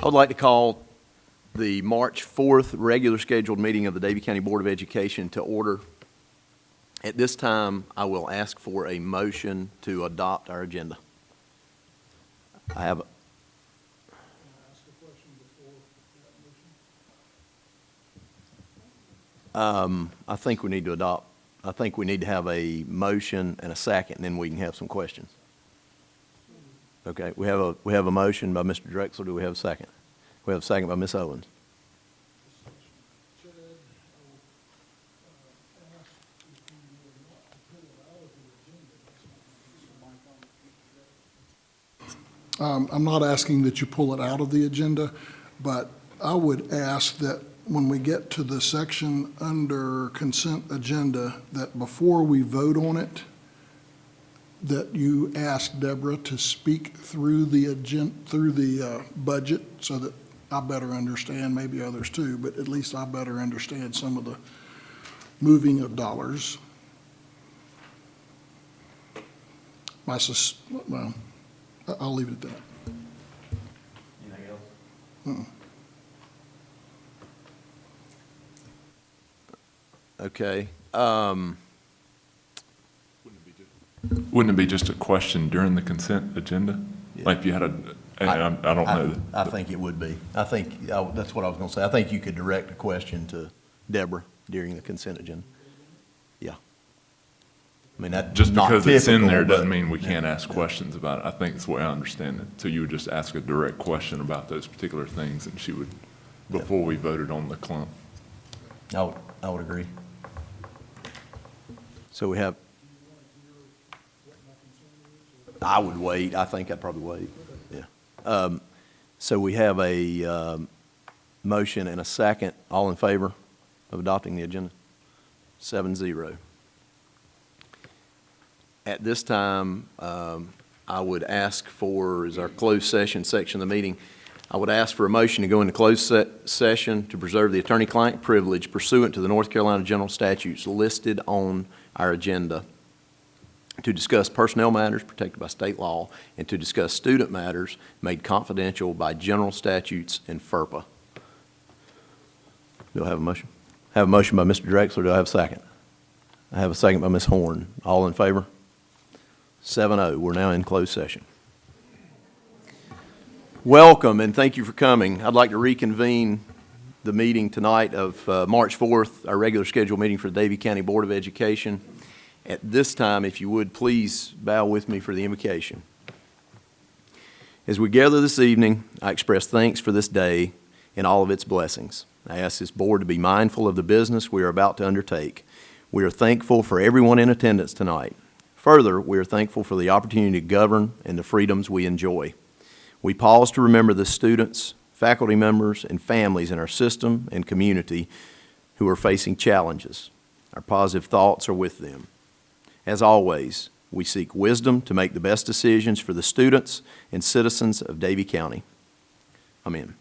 I would like to call the March 4th regular scheduled meeting of the Davie County Board of Education to order. At this time, I will ask for a motion to adopt our agenda. I have. Can I ask a question before that motion? I think we need to adopt. I think we need to have a motion and a second, and then we can have some questions. Okay, we have a motion by Mr. Drexler. Do we have a second? We have a second by Ms. Owens. Chad, I will ask if you would not pull it out of the agenda. I'm not asking that you pull it out of the agenda, but I would ask that when we get to the section under consent agenda, that before we vote on it, that you ask Deborah to speak through the budget so that I better understand, maybe others too, but at least I better understand some of the moving of dollars. Well, I'll leave it at that. Anything else? Uh-uh. Okay. Wouldn't it be just a question during the consent agenda? Yeah. Like if you had I don't know. I think it would be. I think, that's what I was going to say. I think you could direct a question to Deborah during the consent agenda. Yeah. I mean, that's Just not because it's in typical, there doesn't but- mean we can't ask questions about it. I think that's the way I understand it. So you would just ask a direct question about those particular things, and she would, before we voted on the clump. I would agree. So we have, I would wait. I think I'd probably wait. Yeah. So we have a motion and a second. All in favor of adopting the agenda? 7-0. At this time, I would ask for, as our closed session section of the meeting, I would ask for a motion to go into closed session to preserve the attorney-client privilege pursuant to the North Carolina general statutes listed on our agenda, to discuss personnel matters protected by state law, and to discuss student matters made confidential by general statutes and FERPA. Do I have a motion? I have a motion by Mr. Drexler. Do I have a second? I have a second by Ms. Horn. All in favor? 7-0. We're now in closed session. Welcome, and thank you for coming. I'd like to reconvene the meeting tonight of March 4th, our regular scheduled meeting for the Davie County Board of Education. At this time, if you would, please bow with me for the invocation. As we gather this evening, I express thanks for this day and all of its blessings. I ask this board to be mindful of the business we are about to undertake. We are thankful for everyone in attendance tonight. Further, we are thankful for the opportunity to govern and the freedoms we enjoy. We pause to remember the students, faculty members, and families in our system and community who are facing challenges. Our positive thoughts are with them. As always, we seek wisdom to make the best decisions for the students and citizens of Davie County. Amen.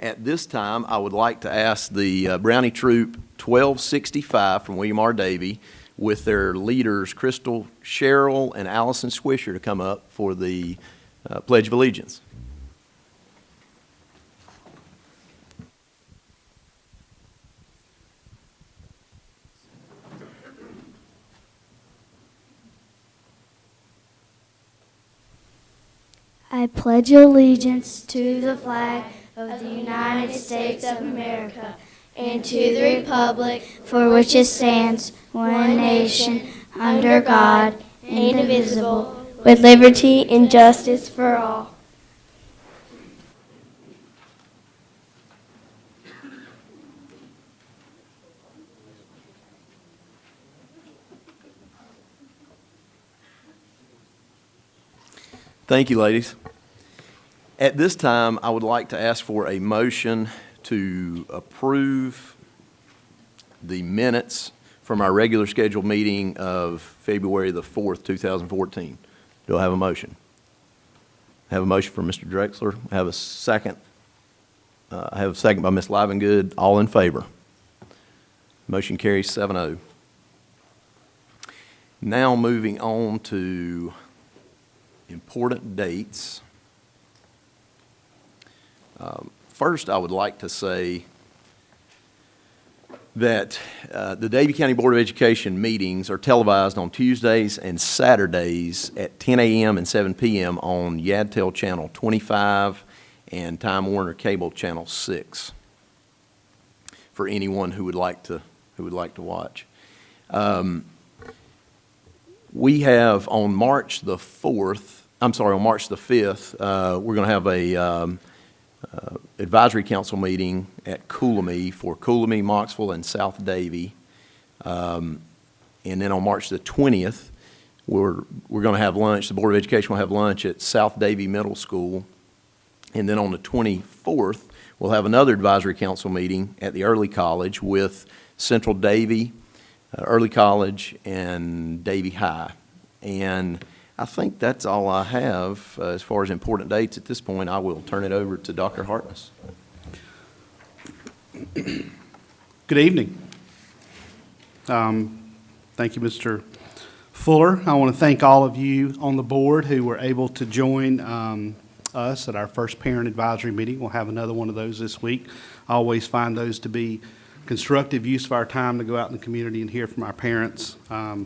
At this time, I would like to ask the Brownie Troop 1265 from William R. Davie with their leaders, Crystal Sherrill and Allison Swisher, to come up for the Pledge of Allegiance. I pledge allegiance to the flag of the United States of America and to the republic for which it stands, one nation, under God, indivisible, with liberty and justice for all. Thank you, ladies. At this time, I would like to ask for a motion to approve the minutes from our regular scheduled meeting of February the 4th, 2014. Do I have a motion? I have a motion from Mr. Drexler. I have a second. I have a second by Ms. Livengood. All in favor? Motion carries 7-0. Now moving on to important dates. First, I would like to say that the Davie County Board of Education meetings are televised on Tuesdays and Saturdays at 10 a.m. and 7 p.m. on Yadtel Channel 25 and Time Warner Cable Channel 6 for anyone who would like to watch. We have on March the 5th, we're going to have a advisory council meeting at Coolamy for Coolamy, Moxville, and South Davie. And then on March the 20th, we're going to have lunch. The Board of Education will have lunch at South Davie Middle School. And then on the 24th, we'll have another advisory council meeting at the Early College with Central Davie, Early College, and Davie High. And I think that's all I have as far as important dates at this point. I will turn it over to Dr. Hartness. Good evening. Thank you, Mr. Fuller. I want to thank all of you on the board who were able to join us at our first parent advisory meeting. We'll have another one of those this week. I always find those to be constructive use of our time to go out in the community and hear from our parents.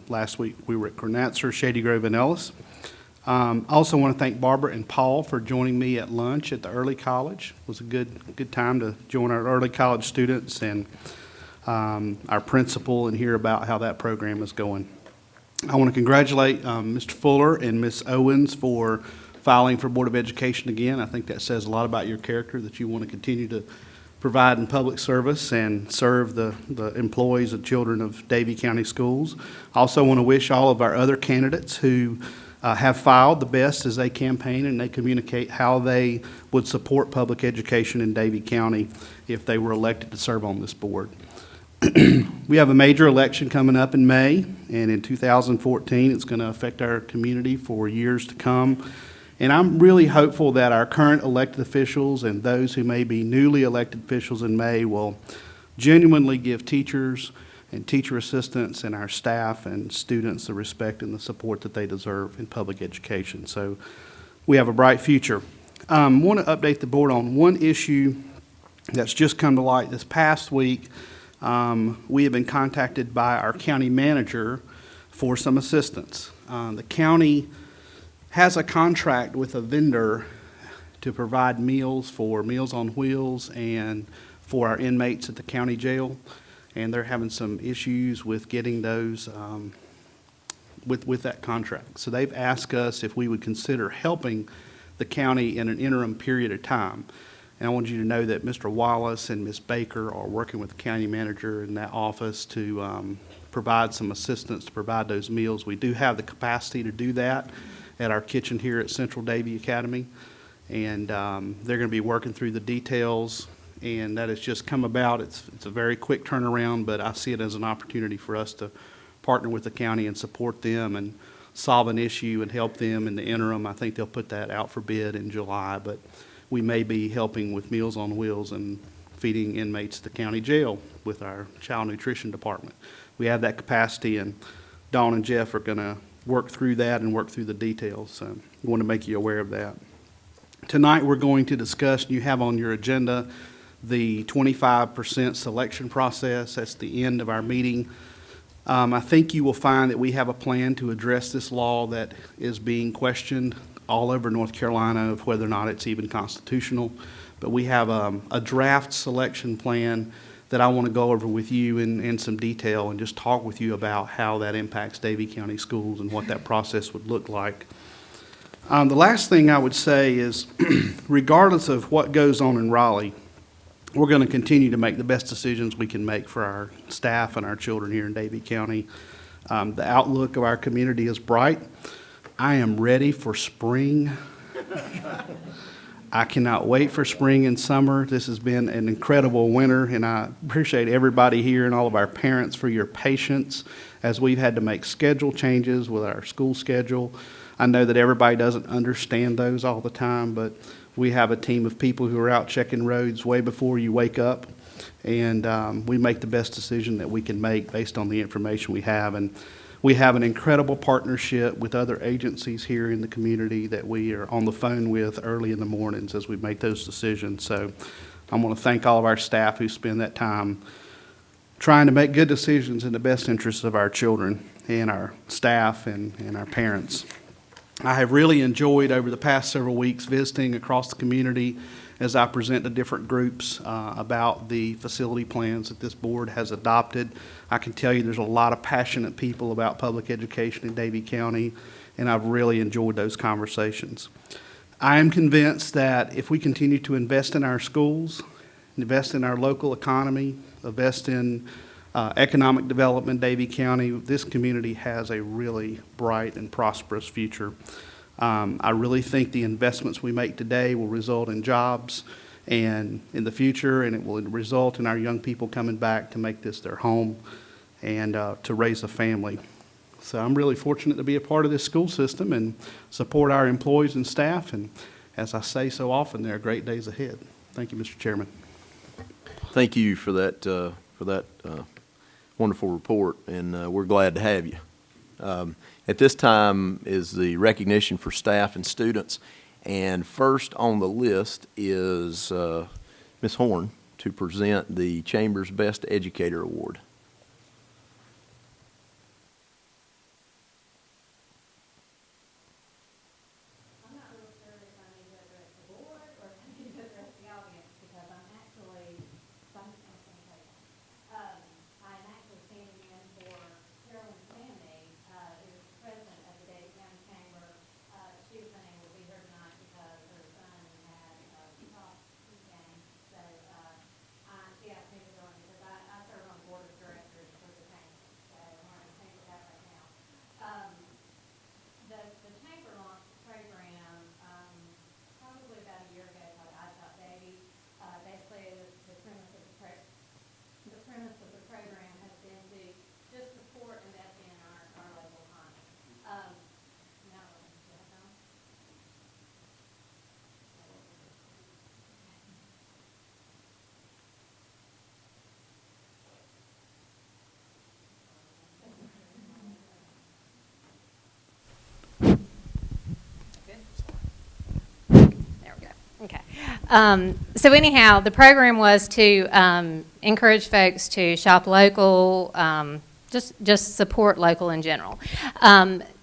Last week we were at Granatzer, Shady Grove, and Ellis. I also want to thank Barbara and Paul for joining me at lunch at the Early College. It was a good time to join our Early College students and our principal and hear about how that program is going. I want to congratulate Mr. Fuller and Ms. Owens for filing for Board of Education again. I think that says a lot about your character, that you want to continue to provide in public service and serve the employees and children of Davie County Schools. I also want to wish all of our other candidates who have filed the best as they campaign and they communicate how they would support public education in Davie County if they were elected to serve on this board. We have a major election coming up in May, and in 2014 it's going to affect our community for years to come. And I'm really hopeful that our current elected officials and those who may be newly elected officials in May will genuinely give teachers and teacher assistants and our staff and students the respect and the support that they deserve in public education. So we have a bright future. I want to update the board on one issue that's just come to light this past week. We have been contacted by our county manager for some assistance. The county has a contract with a vendor to provide meals for Meals on Wheels and for our inmates at the county jail, and they're having some issues with getting those with that contract. So they've asked us if we would consider helping the county in an interim period of time. And I want you to know that Mr. Wallace and Ms. Baker are working with the county manager in that office to provide some assistance to provide those meals. We do have the capacity to do that at our kitchen here at Central Davie Academy, and they're going to be working through the details, and that has just come about. It's a very quick turnaround, but I see it as an opportunity for us to partner with the county and support them and solve an issue and help them in the interim. I think they'll put that out for bid in July, but we may be helping with Meals on Wheels and feeding inmates at the county jail with our child nutrition department. We have that capacity, and Dawn and Jeff are going to work through that and work through the details. So I want to make you aware of that. Tonight we're going to discuss, you have on your agenda, the 25% selection process. That's the end of our meeting. I think you will find that we have a plan to address this law that is being questioned all over North Carolina of whether or not it's even constitutional. But we have a draft selection plan that I want to go over with you in some detail and just talk with you about how that impacts Davie County Schools and what that process would look like. The last thing I would say is, regardless of what goes on in Raleigh, we're going to continue to make the best decisions we can make for our staff and our children here in Davie County. The outlook of our community is bright. I am ready for spring. I cannot wait for spring and summer. This has been an incredible winter, and I appreciate everybody here and all of our parents for your patience as we've had to make schedule changes with our school schedule. I know that everybody doesn't understand those all the time, but we have a team of people who are out checking roads way before you wake up, and we make the best decision that we can make based on the information we have. And We have an incredible partnership with other agencies here in the community that we are on the phone with early in the mornings as we make those decisions. So I want to thank all of our staff who spend that time trying to make good decisions in the best interests of our children and our staff and our parents. I have really enjoyed over the past several weeks visiting across the community as I present to different groups about the facility plans that this board has adopted. I can tell you there's a lot of passionate people about public education in Davie County, and I've really enjoyed those conversations. I am convinced that if we continue to invest in our schools, invest in our local economy, invest in economic development in Davie County, this community has a really bright and prosperous future. I really think the investments we make today will result in jobs and in the future, and it will result in our young people coming back to make this their home and to raise a family. So I'm really fortunate to be a part of this school system and support our employees and staff, and as I say so often, there are great days ahead. Thank you, Mr. Chairman. Thank you for that wonderful report, and we're glad to have you. At this time is the recognition for staff and students, and first on the list is Ms. Horn to present the Chamber's Best Educator Award. I'm not real sure if I need to address the board or if I need to address the audience because I'm actually, I am actually standing in for Carolyn Stanley, who is the president of the Davie County Chamber. She was unable to be here tonight because her son had a softball game. So she asked me to join because I serve on the board of directors for the chamber. So I'm running the chamber that right now. The chamber launched a program probably about a year ago called I Shop Davie. Basically, the premise of the program has been to just support investing in our local economy. Now, do you have time? There we go. Okay. So anyhow, the program was to encourage folks to shop local, just support local in general.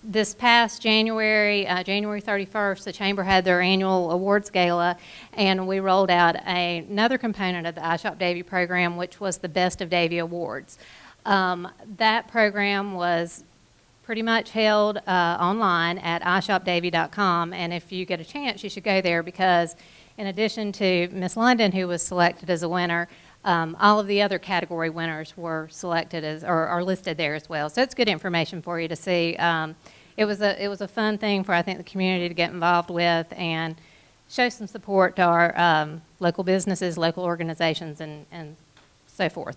This past January 31st, the Chamber had their annual awards gala, and we rolled out another component of the I Shop Davie program, which was the Best of Davie Awards. That program was pretty much held online at ishopdavie.com, and if you get a chance, you should go there because in addition to Miss London, who was selected as a winner, all of the other category winners were selected as or are listed there as well. So it's good information for you to see. It was a fun thing for I think the community to get involved with and show some support to our local businesses, local organizations, and so forth.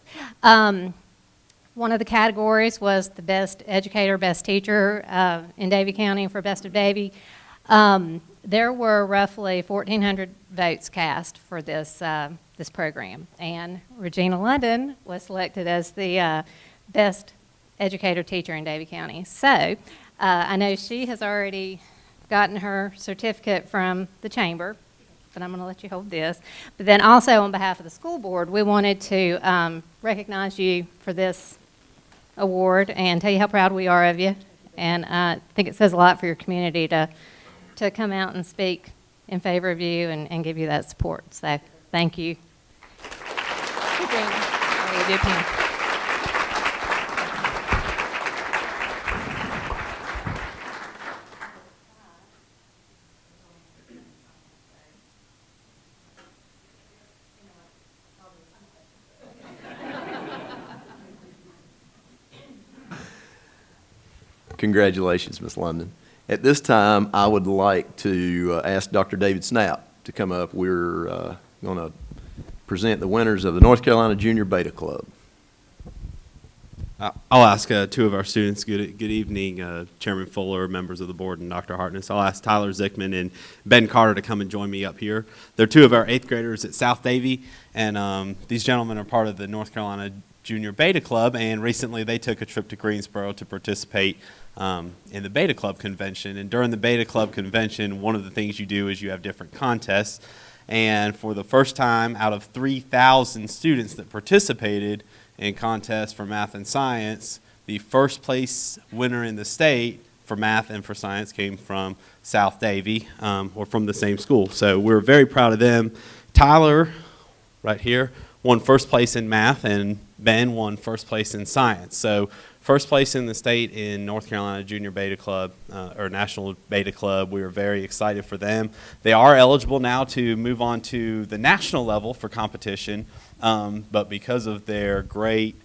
One of the categories was the best educator, best teacher in Davie County for Best of Davie. There were roughly 1,400 votes cast for this program, and Regina London was selected as the best educator teacher in Davie County. So I know she has already gotten her certificate from the Chamber, but I'm going to let you hold this. But then also on behalf of the school board, we wanted to recognize you for this award and tell you how proud we are of you. And I think it says a lot for your community to come out and speak in favor of you and give you that support. So thank you. Congratulations, Ms. London. At this time, I would like to ask Dr. David Snap to come up. We're going to present the winners of the North Carolina Junior Beta Club. I'll ask two of our students. Good evening, Chairman Fuller, members of the board, and Dr. Hartness. I'll ask Tyler Zickman and Ben Carter to come and join me up here. They're two of our 8th graders at South Davie, and these gentlemen are part of the North Carolina Junior Beta Club, and recently they took a trip to Greensboro to participate in the Beta Club convention. And during the Beta Club convention, one of the things you do is you have different contests. And for the first time out of 3,000 students that participated in contests for math and science, the first place winner in the state for math and for science came from South Davie, or from the same school. So we're very proud of them. Tyler, right here, won first place in math, and Ben won first place in science. So first place in the state in North Carolina Junior Beta Club, or National Beta Club. We are very excited for them. They are eligible now to move on to the national level for competition, but because of their great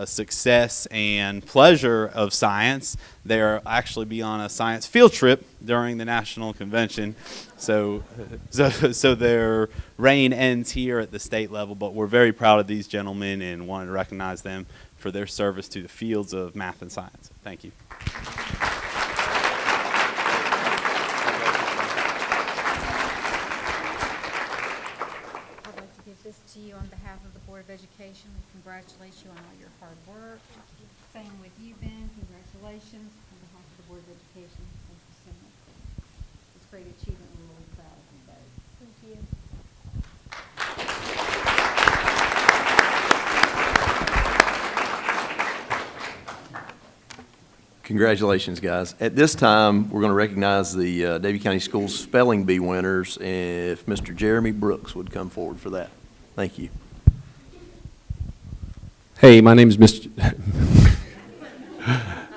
success and pleasure of science, they'll actually be on a science field trip during the national convention. So their reign ends here at the state level, but we're very proud of these gentlemen and wanted to recognize them for their service to the fields of math and science. Thank you. I'd like to give this to you on behalf of the Board of Education. We congratulate you on all your hard work. Same with you, Ben. Congratulations on behalf of the Board of Education. Thank you so much. It's a great achievement. We're really proud of you both. Thank you. Congratulations, guys. At this time, we're going to recognize the Davie County Schools Spelling Bee winners, and if Mr. Jeremy Brooks would come forward for that. Thank you. Hey, my name is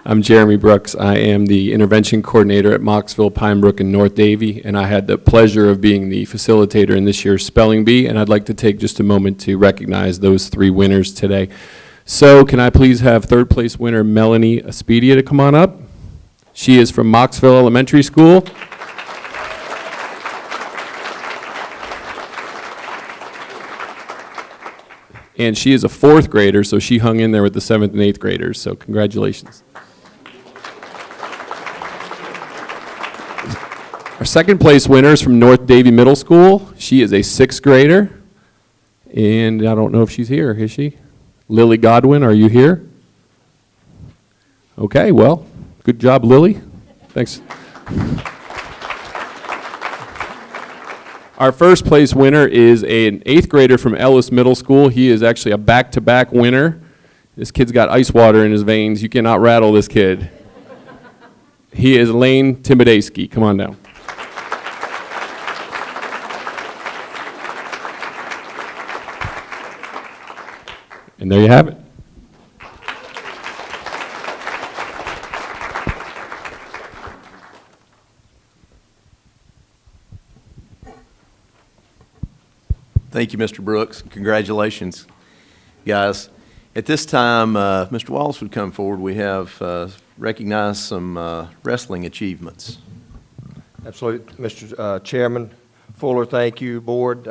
I'm Jeremy Brooks. I am the intervention coordinator at Moxville, Pine Brook, and North Davie, and I had the pleasure of being the facilitator in this year's Spelling Bee, and I'd like to take just a moment to recognize those 3 winners today. So can I please have 3rd place winner Melanie Espedia to come on up? She is from Moxville Elementary School. And she is a 4th grader, so she hung in there with the 7th and 8th graders, so congratulations. Our 2nd place winner is from North Davie Middle School. She is a 6th grader, and I don't know if she's here, is she? Lily Godwin, are you here? Okay, well, good job, Lily. Thanks. Our 1st place winner is an 8th grader from Ellis Middle School. He is actually a back-to-back winner. This kid's got ice water in his veins. You cannot rattle this kid. He is Lane Timidasky. Come on down. And there you have it. Thank you, Mr. Brooks. Congratulations, guys. At this time, Mr. Wallace would come forward. We have recognized some wrestling achievements. Absolutely. Mr. Chairman Fuller, thank you, Board.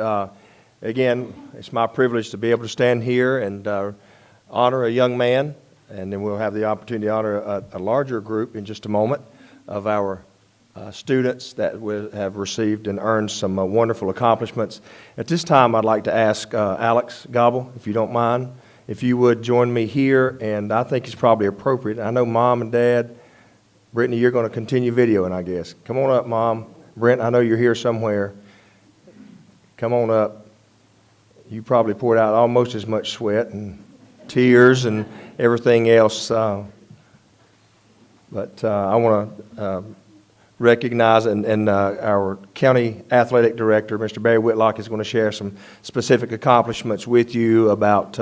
Again, it's my privilege to be able to stand here and honor a young man, and then we'll have the opportunity to honor a larger group in just a moment of our students that have received and earned some wonderful accomplishments. At this time, I'd like to ask Alex Gobble, if you don't mind, if you would join me here, and I think it's probably appropriate. I know Mom and Dad, Brittany, you're going to continue videoing, I guess. Come on up, Mom. Brent, I know you're here somewhere. Come on up. You probably poured out almost as much sweat and tears and everything else. But I want to recognize, and our county athletic director, Mr. Barry Whitlock, is going to share some specific accomplishments with you about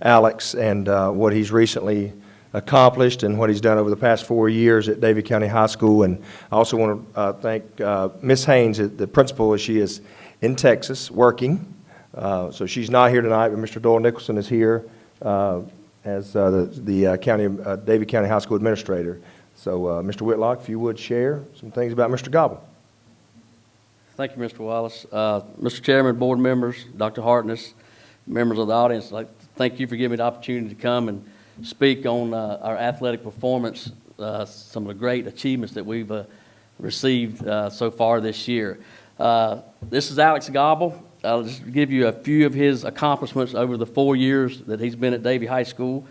Alex and what he's recently accomplished and what he's done over the past 4 years at Davie County High School. And I also want to thank Ms. Haynes, the principal, as she is in Texas working. So she's not here tonight, but Mr. Doyle Nicholson is here as the Davie County High School administrator. So, Mr. Whitlock, if you would share some things about Mr. Gobble. Thank you, Mr. Wallace. Mr. Chairman, board members, Dr. Hartness, members of the audience, I'd like to thank you for giving me the opportunity to come and speak on our athletic performance, some of the great achievements that we've received so far this year. This is Alex Gobble. I'll just give you a few of his accomplishments over the 4 years that he's been at Davie High School.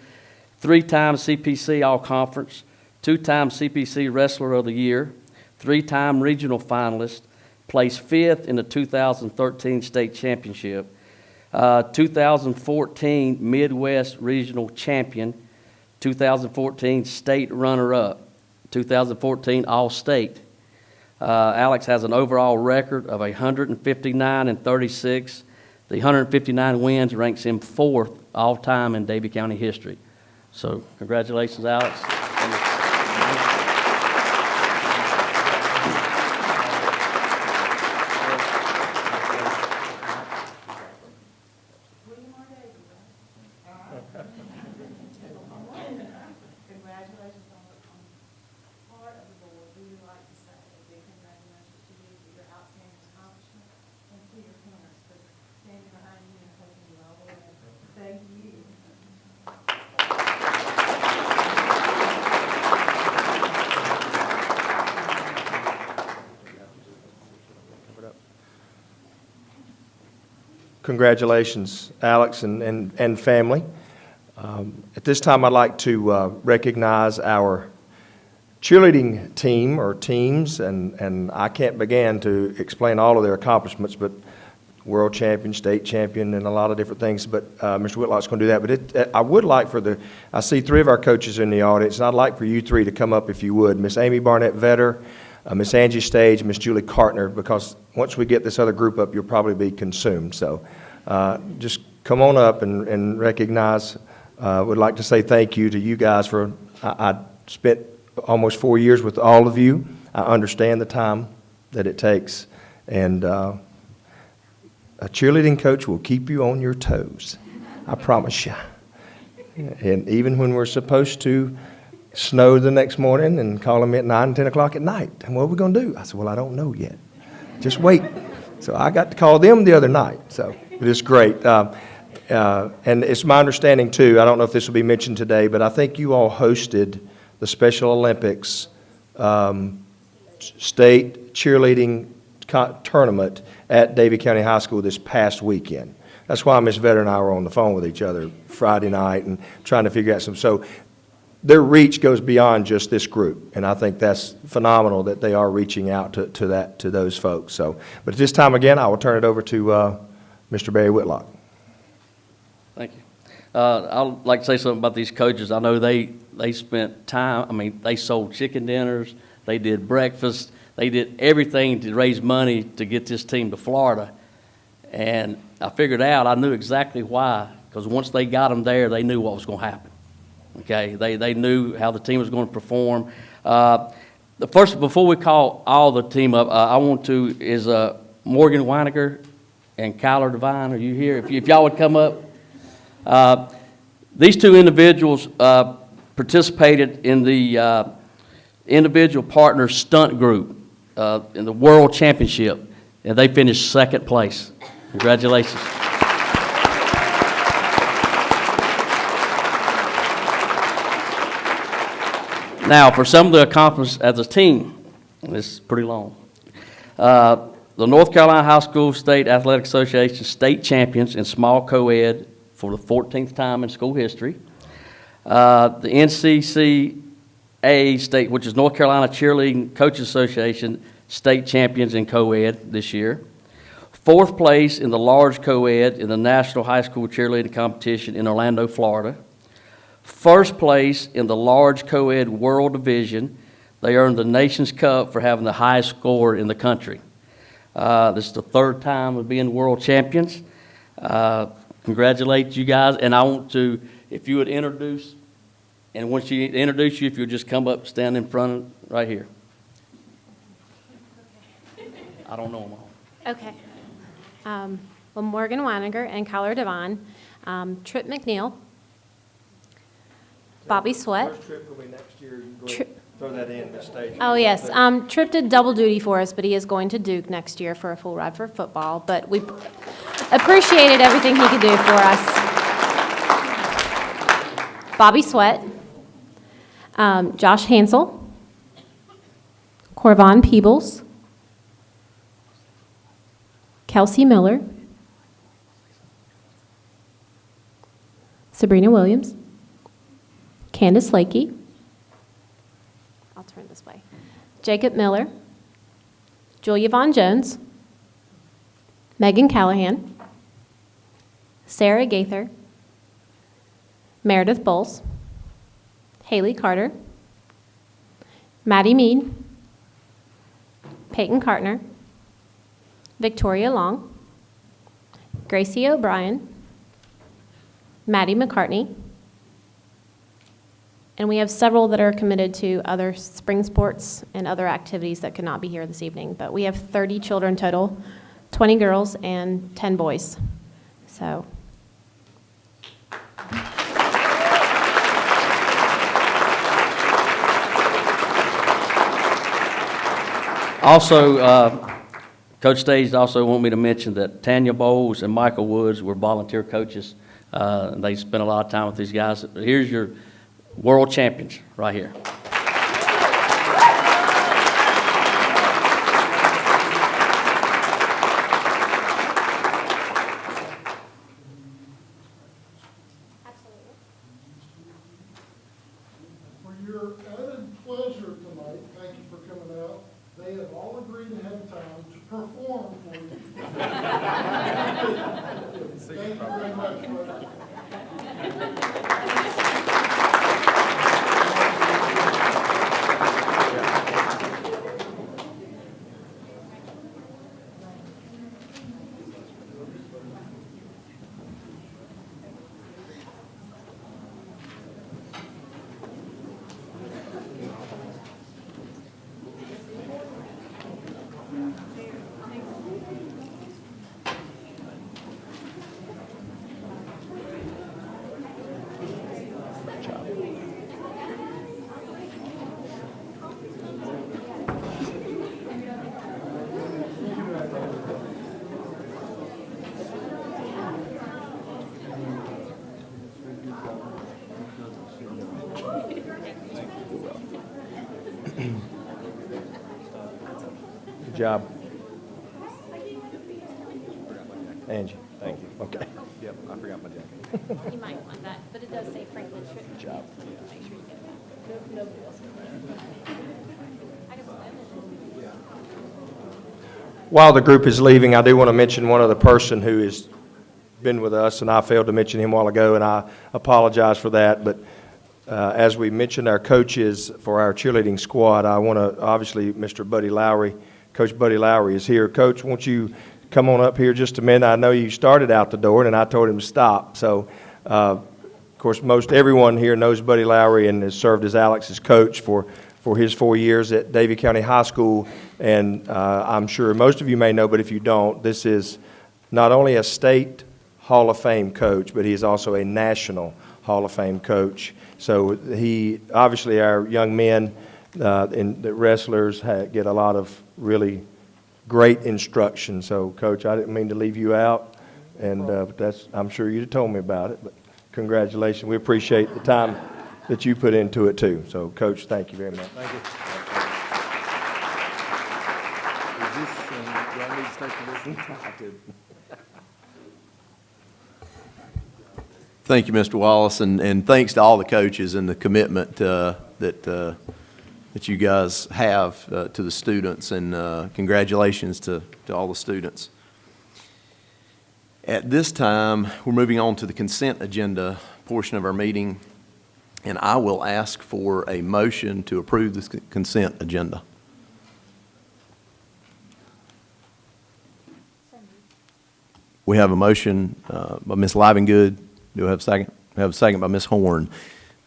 3-time CPC All-Conference, 2-time CPC Wrestler of the Year, 3-time regional finalist, placed 5th in the 2013 state championship, 2014 Midwest Regional Champion, 2014 state runner-up, 2014 All-State. Alex has an overall record of 159-36. The 159 wins ranks him 4th all-time in Davie County history. So congratulations, Alex. Congratulations on part of the board. We would like to say a big congratulations to you for your outstanding accomplishment and to your parents for standing behind you and taking you all the way. Thank you. Congratulations, Alex and family. At this time, I'd like to recognize our cheerleading team or teams, and I can't begin to explain all of their accomplishments, but world champion, state champion, and a lot of different things, but Mr. Whitlock's going to do that. But I would like I see 3 of our coaches in the audience, and I'd like for you 3 to come up if you would. Miss Amy Barnett-Vetter, Miss Angie Stage, Miss Julie Cartner, because once we get this other group up, you'll probably be consumed. So just come on up and recognize. Would like to say thank you to you guys for, I spent almost 4 years with all of you. I understand the time that it takes, and a cheerleading coach will keep you on your toes. I promise you. And even when we're supposed to snow the next morning and call me at 9, 10 o'clock at night, and what are we going to do? I said, well, I don't know yet. Just wait. So I got to call them the other night. So it is great. And it's my understanding, too, I don't know if this will be mentioned today, but I think you all hosted the Special Olympics state cheerleading tournament at Davie County High School this past weekend. That's why Ms. Vetter and I were on the phone with each other Friday night and trying to figure out some. So their reach goes beyond just this group, and I think that's phenomenal that they are reaching out to those folks. So, but at this time, again, I will turn it over to Mr. Barry Whitlock. Thank you. I'd like to say something about these coaches. I know they spent time, I mean, they sold chicken dinners, they did breakfast, they did everything to raise money to get this team to Florida. And I figured out, I knew exactly why, because once they got them there, they knew what was going to happen. Okay, they knew how the team was going to perform. Before we call all the team up, I want to, is Morgan Weininger and Kyler Devine, are you here? If y'all would come up. These 2 individuals participated in the individual partner stunt group in the World Championship, and they finished 2nd place. Congratulations. Now, for some of the accomplishments as a team, this is pretty long. The North Carolina High School State Athletic Association state champions in small co-ed for the 14th time in school history. The NCCA state, which is North Carolina Cheerleading Coaches Association, state champions in co-ed this year. 4th place in the large co-ed in the National High School Cheerleading Competition in Orlando, Florida. 1st place in the large co-ed World Division. They earned the Nation's Cup for having the highest score in the country. This is the 3rd time of being world champions. Congratulate you guys, and I want to, if you would introduce, and once you introduce you, if you'll just come up, stand in front of, right here. I don't know them all. Okay. Well, Morgan Weininger and Kyler Devine, Trip McNeil, Bobby Sweat. First trip will be next year. You can go ahead and throw that in the stage. Oh, yes. Trip did double duty for us, but he is going to Duke next year for a full ride for football. But we appreciated everything he could do for us. Bobby Sweat, Josh Hansel, Corvon Peebles, Kelsey Miller, Sabrina Williams, Candace Lakey, I'll turn this way, Jacob Miller, Julia Vaughn Jones, Megan Callahan, Sarah Gaither, Meredith Bowles, Haley Carter, Maddie Mead, Peyton Cartner, Victoria Long, Gracie O'Brien, Maddie McCartney, and we have several that are committed to other spring sports and other activities that could not be here this evening. But we have 30 children total, 20 girls and 10 boys. So. Also, Coach Stage also want me to mention that Tanya Bowles and Michael Woods were volunteer coaches. They spent a lot of time with these guys. Here's your world champions right here. For your added pleasure tonight, thank you for coming out. They have all agreed ahead of time to perform for you. Thank you very much. Good job. Angie, thank you. Okay. Yep, I forgot my jacket. You might want that, but it does say Franklin Trip. Good job. Make sure you get that. Nobody else can. I can swim. While the group is leaving, I do want to mention one other person who has been with us, and I failed to mention him a while ago, and I apologize for that. But as we mentioned our coaches for our cheerleading squad, I want to, obviously, Mr. Buddy Lowry, Coach Buddy Lowry is here. Coach, won't you come on up here just a minute? I know you started out the door, and I told him to stop. So, of course, most everyone here knows Buddy Lowry and has served as Alex's coach for his 4 years at Davie County High School. And I'm sure most of you may know, but if you don't, this is not only a state Hall of Fame coach, but he is also a national Hall of Fame coach. So he, obviously, our young men and the wrestlers get a lot of really great instruction. So, Coach, I didn't mean to leave you out, and that's, I'm sure you'd have told me about it, but congratulations. We appreciate the time that you put into it, too. So, Coach, thank you very much. Thank you. Do I need to start to listen? I did. Thank you, Mr. Wallace, and thanks to all the coaches and the commitment that you guys have to the students, and congratulations to all the students. At this time, we're moving on to the consent agenda portion of our meeting, and I will ask for a motion to approve this consent agenda. We have a motion by Ms. Livengood. Do we have a second? We have a second by Ms. Horn.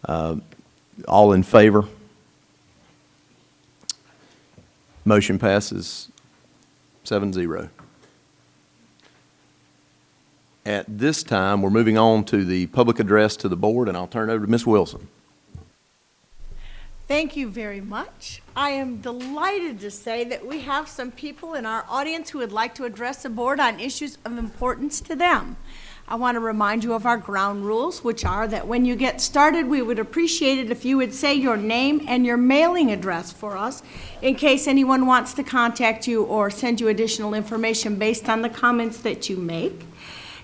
All in favor? Motion passes 7-0. At this time, we're moving on to the public address to the board, and I'll turn it over to Ms. Wilson. Thank you very much. I am delighted to say that we have some people in our audience who would like to address the board on issues of importance to them. I want to remind you of our ground rules, which are that when you get started, we would appreciate it if you would say your name and your mailing address for us in case anyone wants to contact you or send you additional information based on the comments that you make.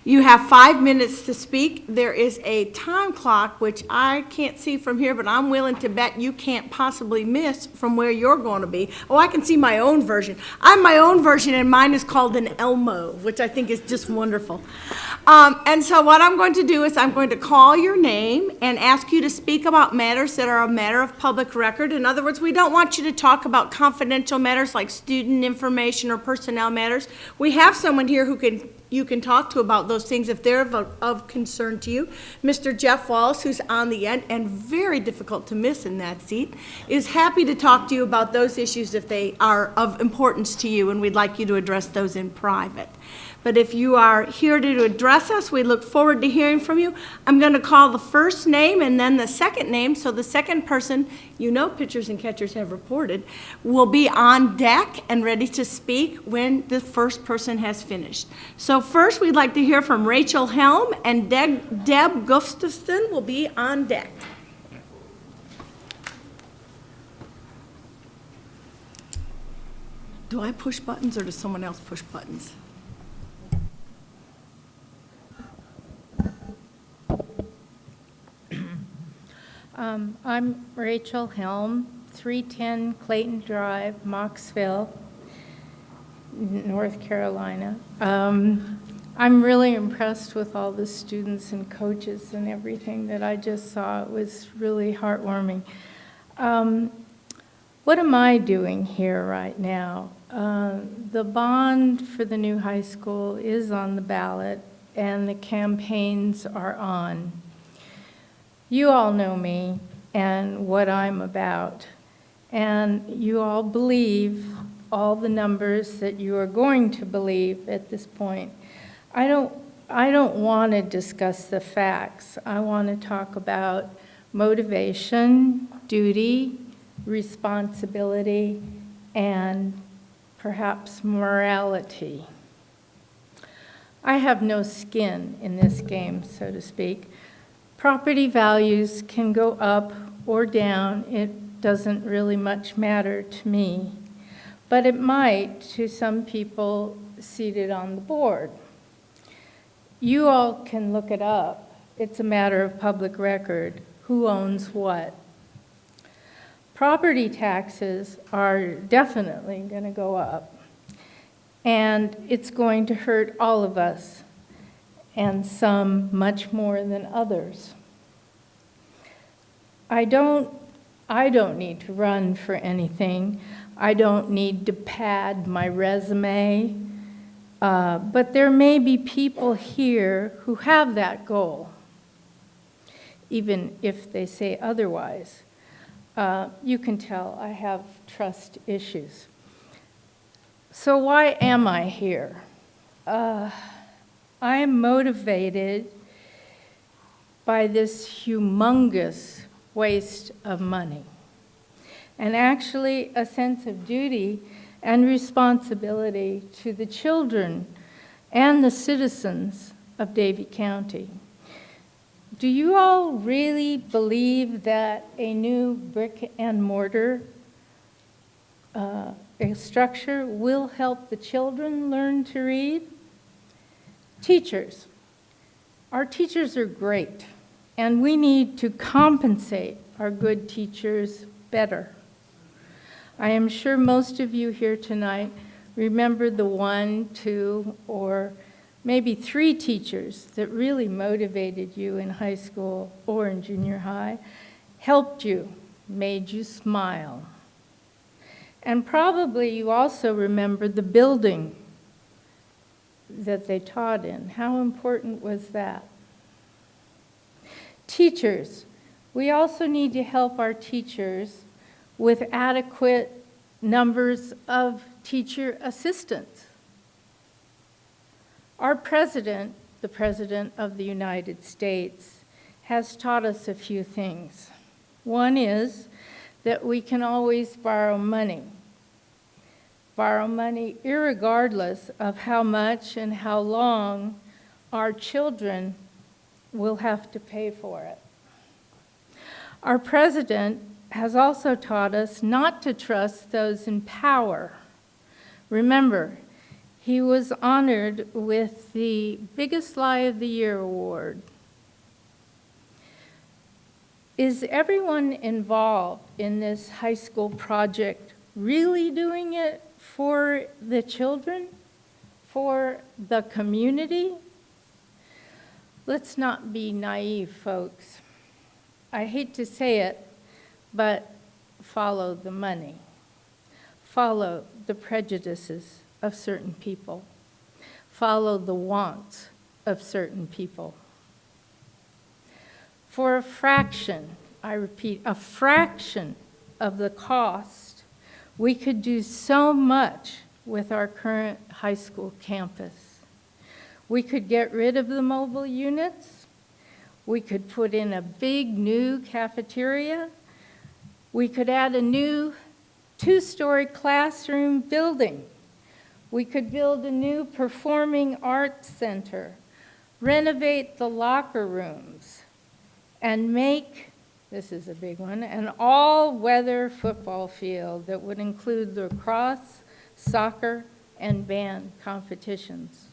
You have 5 minutes to speak. There is a time clock, which I can't see from here, but I'm willing to bet you can't possibly miss from where you're going to be. Oh, I can see my own version. I'm my own version, and mine is called an Elmo, which I think is just wonderful. And so what I'm going to do is I'm going to call your name and ask you to speak about matters that are a matter of public record. In other words, we don't want you to talk about confidential matters like student information or personnel matters. We have someone here who you can talk to about those things if they're of concern to you. Mr. Jeff Wallace, who's on the end and very difficult to miss in that seat, is happy to talk to you about those issues if they are of importance to you, and we'd like you to address those in private. But if you are here to address us, we look forward to hearing from you. I'm going to call the first name and then the second name, so the second person, you know pitchers and catchers have reported, will be on deck and ready to speak when the first person has finished. So first, we'd like to hear from Rachel Helm, and Deb Gustafson will be on deck. Do I push buttons or does someone else push buttons? I'm Rachel Helm, 310 Clayton Drive, Mocksville, North Carolina. I'm really impressed with all the students and coaches and everything that I just saw. It was really heartwarming. What am I doing here right now? The bond for the new high school is on the ballot, and the campaigns are on. You all know me and what I'm about, and you all believe all the numbers that you are going to believe at this point. I don't want to discuss the facts. I want to talk about motivation, duty, responsibility, and perhaps morality. I have no skin in this game, so to speak. Property values can go up or down. It doesn't really much matter to me, but it might to some people seated on the board. You all can look it up. It's a matter of public record. Who owns what? Property taxes are definitely going to go up, and it's going to hurt all of us, and some much more than others. I don't need to run for anything. I don't need to pad my resume, but there may be people here who have that goal, even if they say otherwise. You can tell I have trust issues. So why am I here? I am motivated by this humongous waste of money, and actually a sense of duty and responsibility to the children and the citizens of Davie County. Do you all really believe that a new brick and mortar structure will help the children learn to read? Teachers. Our teachers are great, and we need to compensate our good teachers better. I am sure most of you here tonight remember the 1, 2, or maybe 3 teachers that really motivated you in high school or in junior high, helped you, made you smile. And probably you also remember the building that they taught in. How important was that? Teachers. We also need to help our teachers with adequate numbers of teacher assistants. Our president, the President of the United States, has taught us a few things. One is that we can always borrow money. Borrow money irregardless of how much and how long our children will have to pay for it. Our president has also taught us not to trust those in power. Remember, he was honored with the Biggest Lie of the Year award. Is everyone involved in this high school project really doing it for the children, for the community? Let's not be naive, folks. I hate to say it, but follow the money. Follow the prejudices of certain people. Follow the wants of certain people. For a fraction, I repeat, a fraction of the cost, we could do so much with our current high school campus. We could get rid of the mobile units. We could put in a big new cafeteria. We could add a new 2-story classroom building. We could build a new performing arts center, renovate the locker rooms, and make, this is a big one, an all-weather football field that would include lacrosse, soccer, and band competitions.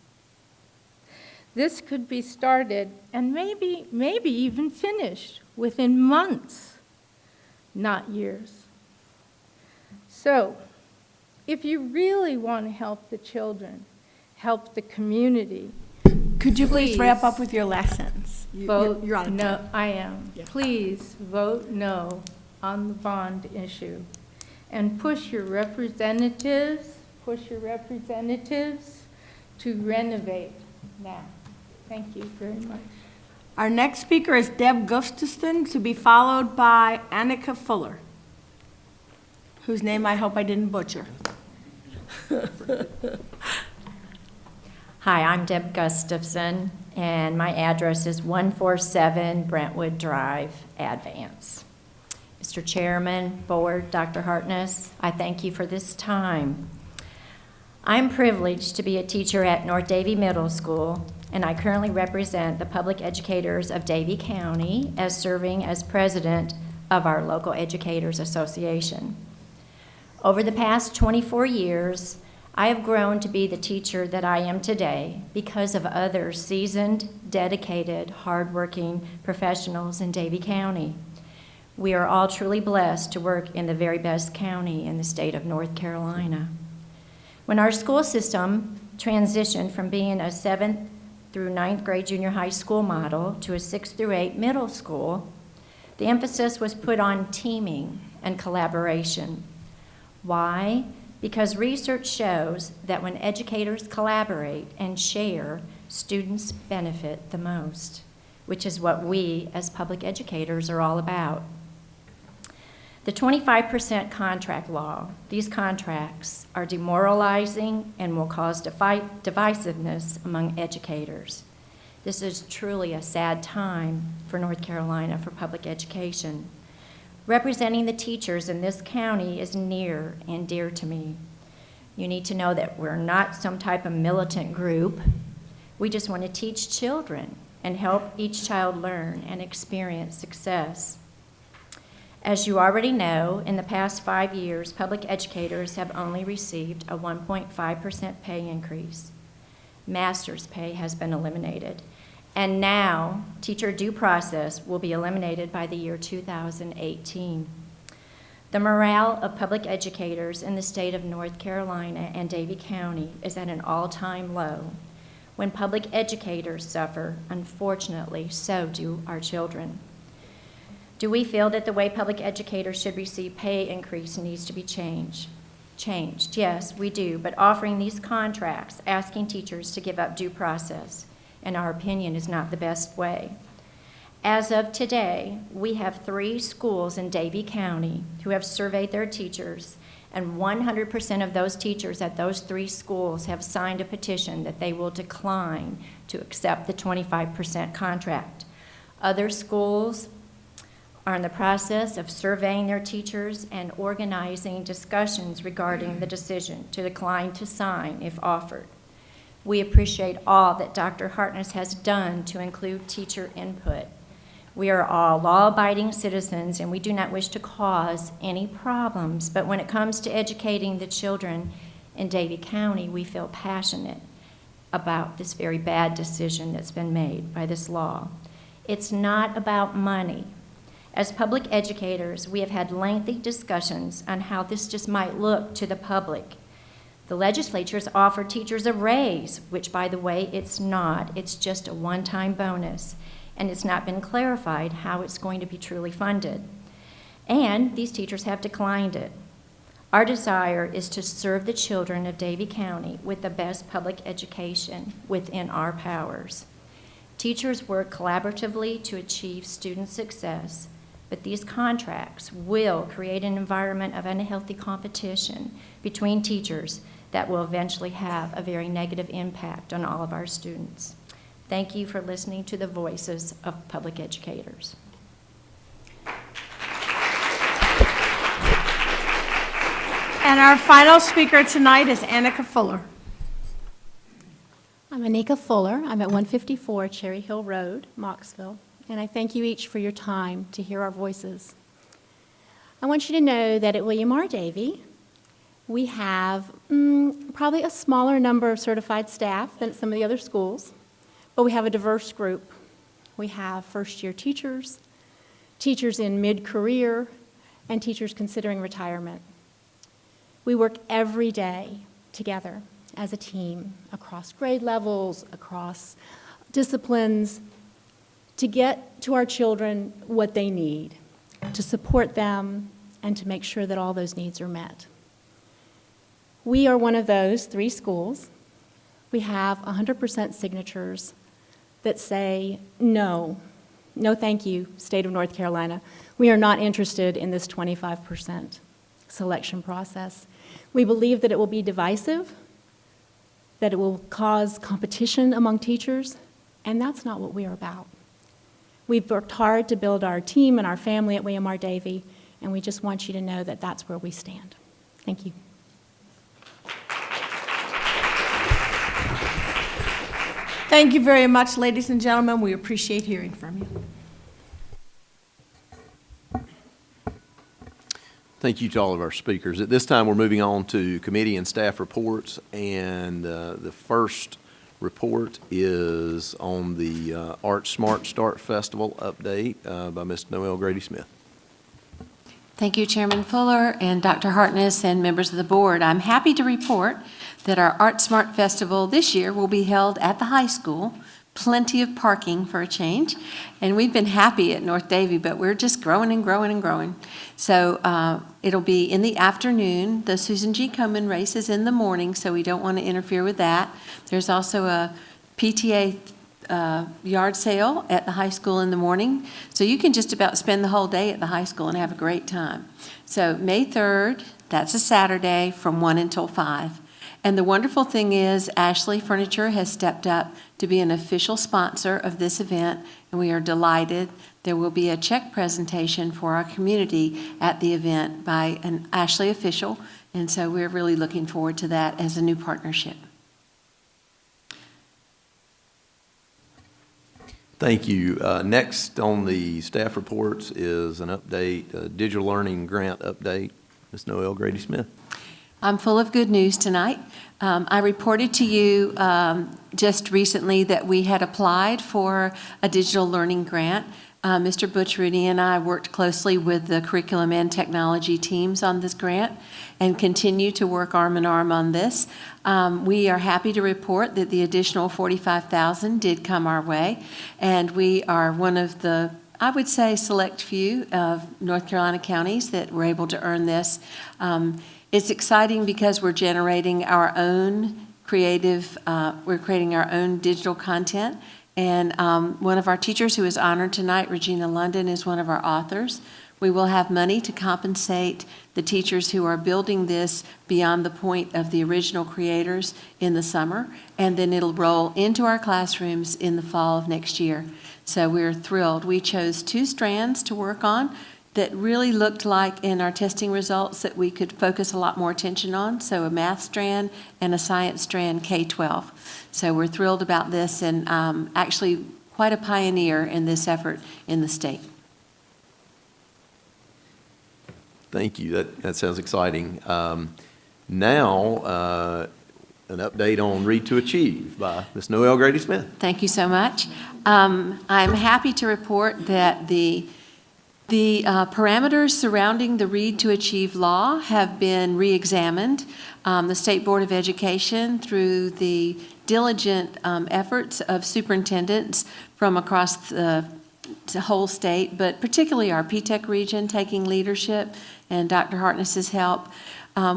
This could be started and maybe even finished within months, not years. So, if you really want to help the children, help the community, Could you please wrap up with your last sentence? Vote You're out of no. time. I am. Yeah. Please vote no on the bond issue, and push your representatives to renovate now. Thank you very much. Our next speaker is Deb Gustafson, to be followed by Annika Fuller, whose name I hope I didn't butcher. Hi, I'm Deb Gustafson, and my address is 147 Brentwood Drive, Advance. Mr. Chairman, Board, Dr. Hartness, I thank you for this time. I'm privileged to be a teacher at North Davie Middle School, and I currently represent the public educators of Davie County as serving as president of our local educators association. Over the past 24 years, I have grown to be the teacher that I am today because of other seasoned, dedicated, hardworking professionals in Davie County. We are all truly blessed to work in the very best county in the state of North Carolina. When our school system transitioned from being a 7th through 9th grade junior high school model to a 6th through 8 middle school, the emphasis was put on teaming and collaboration. Why? Because research shows that when educators collaborate and share, students benefit the most, which is what we as public educators are all about. The 25% contract law, these contracts are demoralizing and will cause divisiveness among educators. This is truly a sad time for North Carolina for public education. Representing the teachers in this county is near and dear to me. You need to know that we're not some type of militant group. We just want to teach children and help each child learn and experience success. As you already know, in the past 5 years, public educators have only received a 1.5% pay increase. Master's pay has been eliminated. And now, teacher due process will be eliminated by the year 2018. The morale of public educators in the state of North Carolina and Davie County is at an all-time low. When public educators suffer, unfortunately, so do our children. Do we feel that the way public educators should receive pay increase needs to be changed? Yes, we do, but offering these contracts, asking teachers to give up due process, in our opinion, is not the best way. As of today, we have 3 schools in Davie County who have surveyed their teachers, and 100% of those teachers at those 3 schools have signed a petition that they will decline to accept the 25% contract. Other schools are in the process of surveying their teachers and organizing discussions regarding the decision to decline to sign if offered. We appreciate all that Dr. Hartness has done to include teacher input. We are all law-abiding citizens, and we do not wish to cause any problems, but when it comes to educating the children in Davie County, we feel passionate about this very bad decision that's been made by this law. It's not about money. As public educators, we have had lengthy discussions on how this just might look to the public. The legislature's offered teachers a raise, which, by the way, it's not. It's just a one-time bonus, and it's not been clarified how it's going to be truly funded. And these teachers have declined it. Our desire is to serve the children of Davie County with the best public education within our powers. Teachers work collaboratively to achieve student success, but these contracts will create an environment of unhealthy competition between teachers that will eventually have a very negative impact on all of our students. Thank you for listening to the voices of public educators. And our final speaker tonight is Annika Fuller. I'm Anika Fuller. I'm at 154 Cherry Hill Road, Mocksville, and I thank you each for your time to hear our voices. I want you to know that at William R. Davie, we have probably a smaller number of certified staff than at some of the other schools, but we have a diverse group. We have first-year teachers, teachers in mid-career, and teachers considering retirement. We work every day together as a team across grade levels, across disciplines, to get to our children what they need, to support them, and to make sure that all those needs are met. We are one of those 3 schools. We have 100% signatures that say, no, no thank you, State of North Carolina. We are not interested in this 25% selection process. We believe that it will be divisive, that it will cause competition among teachers, and that's not what we are about. We've worked hard to build our team and our family at William R. Davie, and we just want you to know that that's where we stand. Thank you. Thank you very much, ladies and gentlemen. We appreciate hearing from you. Thank you to all of our speakers. At this time, we're moving on to committee and staff reports, and the first report is on the Art Smart Start Festival update by Ms. Noelle Grady-Smith. Thank you, Chairman Fuller and Dr. Hartness and members of the board. I'm happy to report that our Art Smart Festival this year will be held at the high school. Plenty of parking for a change, and we've been happy at North Davie, but we're just growing and growing and growing. So it'll be in the afternoon. The Susan G. Komen race is in the morning, so we don't want to interfere with that. There's also a PTA yard sale at the high school in the morning, so you can just about spend the whole day at the high school and have a great time. So May 3rd, that's a Saturday, from 1 until 5. And the wonderful thing is Ashley Furniture has stepped up to be an official sponsor of this event, and we are delighted. There will be a check presentation for our community at the event by an Ashley official, and so we're really looking forward to that as a new partnership. Thank you. Next on the staff reports is an update, a digital learning grant update. Ms. Noelle Grady-Smith. I'm full of good news tonight. I reported to you just recently that we had applied for a digital learning grant. Mr. Butch Rudy and I worked closely with the curriculum and technology teams on this grant and continue to work arm in arm on this. We are happy to report that the additional $45,000 did come our way, and we are one of the, I would say, select few of North Carolina counties that were able to earn this. It's exciting because we're generating our own creative, we're creating our own digital content. And one of our teachers who is honored tonight, Regina London, is one of our authors. We will have money to compensate the teachers who are building this beyond the point of the original creators in the summer, and then it'll roll into our classrooms in the fall of next year. So we're thrilled. We chose 2 strands to work on. that really looked like in our testing results that we could focus a lot more attention on. So a math strand and a science strand K-12. So we're thrilled about this and actually quite a pioneer in this effort in the state. Thank you. That sounds exciting. Now, an update on Read to Achieve by Ms. Noelle Grady-Smith. Thank you so much. I'm happy to report that the parameters surrounding the Read to Achieve law have been re-examined. The State Board of Education, through the diligent efforts of superintendents from across the whole state, but particularly our P-TECH region taking leadership and Dr. Hartness's help,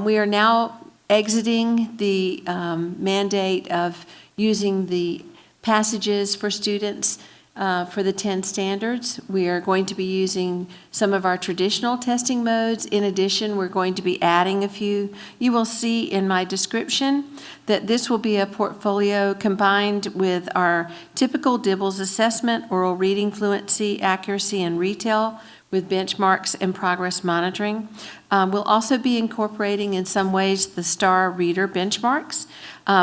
we are now exiting the mandate of using the passages for students for the 10 standards. We are going to be using some of our traditional testing modes. In addition, we're going to be adding a few. You will see in my description that this will be a portfolio combined with our typical DIBELS assessment, oral reading fluency, accuracy, and retail, with benchmarks and progress monitoring. We'll also be incorporating in some ways the STAR Reader benchmarks.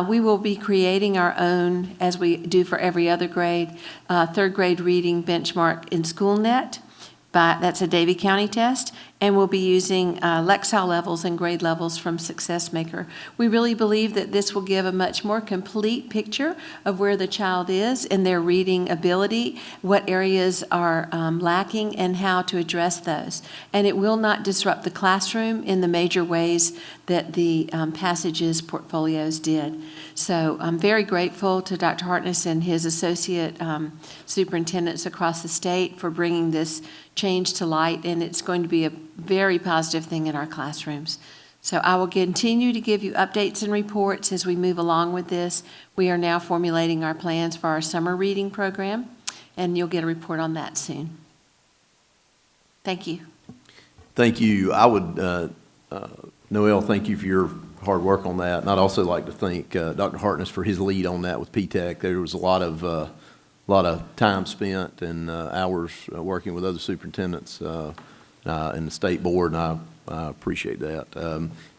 We will be creating our own, as we do for every other grade, third grade reading benchmark in SchoolNet. That's a Davie County test, and we'll be using Lexile levels and grade levels from SuccessMaker. We really believe that this will give a much more complete picture of where the child is in their reading ability, what areas are lacking, and how to address those. And it will not disrupt the classroom in the major ways that the Passages portfolios did. So I'm very grateful to Dr. Hartness and his associate superintendents across the state for bringing this change to light, and it's going to be a very positive thing in our classrooms. So I will continue to give you updates and reports as we move along with this. We are now formulating our plans for our summer reading program, and you'll get a report on that soon. Thank you. Thank you. I would, Noelle, thank you for your hard work on that. And I'd also like to thank Dr. Hartness for his lead on that with P-TECH. There was a lot of time spent and hours working with other superintendents and the state board, and I appreciate that.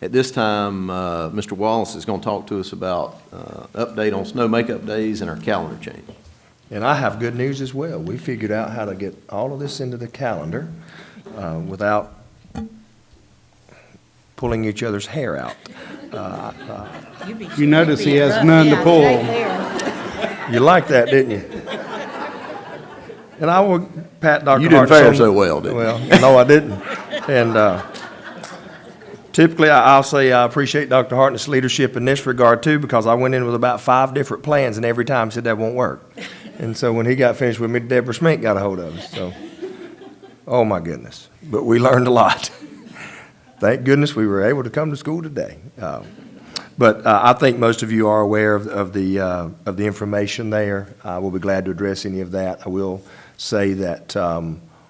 At this time, Mr. Wallace is going to talk to us about update on snow makeup days and our calendar change. And I have good news as well. We figured out how to get all of this into the calendar without pulling each other's hair out. You notice he has none to pull. You liked that, didn't you? And I will pat Dr. You didn't Hartness fare so well, did you? Well, no, I didn't. And typically, I'll say I appreciate Dr. Hartness' leadership in this regard, too, because I went in with about 5 different plans, and every time he said that won't work. And so when he got finished with me, Deborah Smink got a hold of us. So, oh, my goodness. But we learned a lot. Thank goodness we were able to come to school today. But I think most of you are aware of the information there. We'll be glad to address any of that. I will say that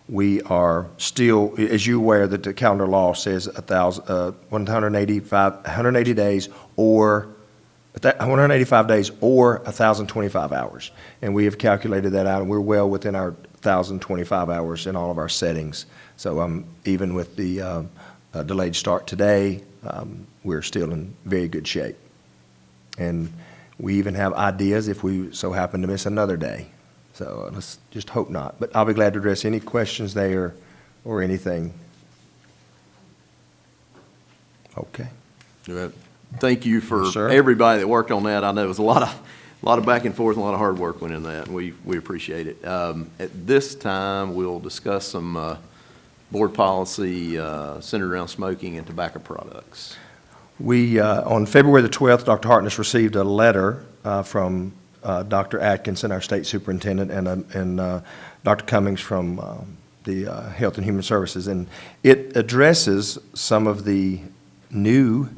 we are still, as you're aware, that the calendar law says 180 days or 185 days or 1,025 hours. And we have calculated that out, and we're well within our 1,025 hours in all of our settings. So even with the delayed start today, we're still in very good shape. And we even have ideas if we so happen to miss another day. So let's just hope not. But I'll be glad to address any questions there or anything. Okay. Good. Thank you for Yes, sir. everybody that worked on that. I know it was a lot of back and forth and a lot of hard work went into that, and we appreciate it. At this time, we'll discuss some board policy centered around smoking and tobacco products. We, on February the 12th, Dr. Hartness received a letter from Dr. Atkinson, our state superintendent, and Dr. Cummings from the Health and Human Services. And it addresses some of the new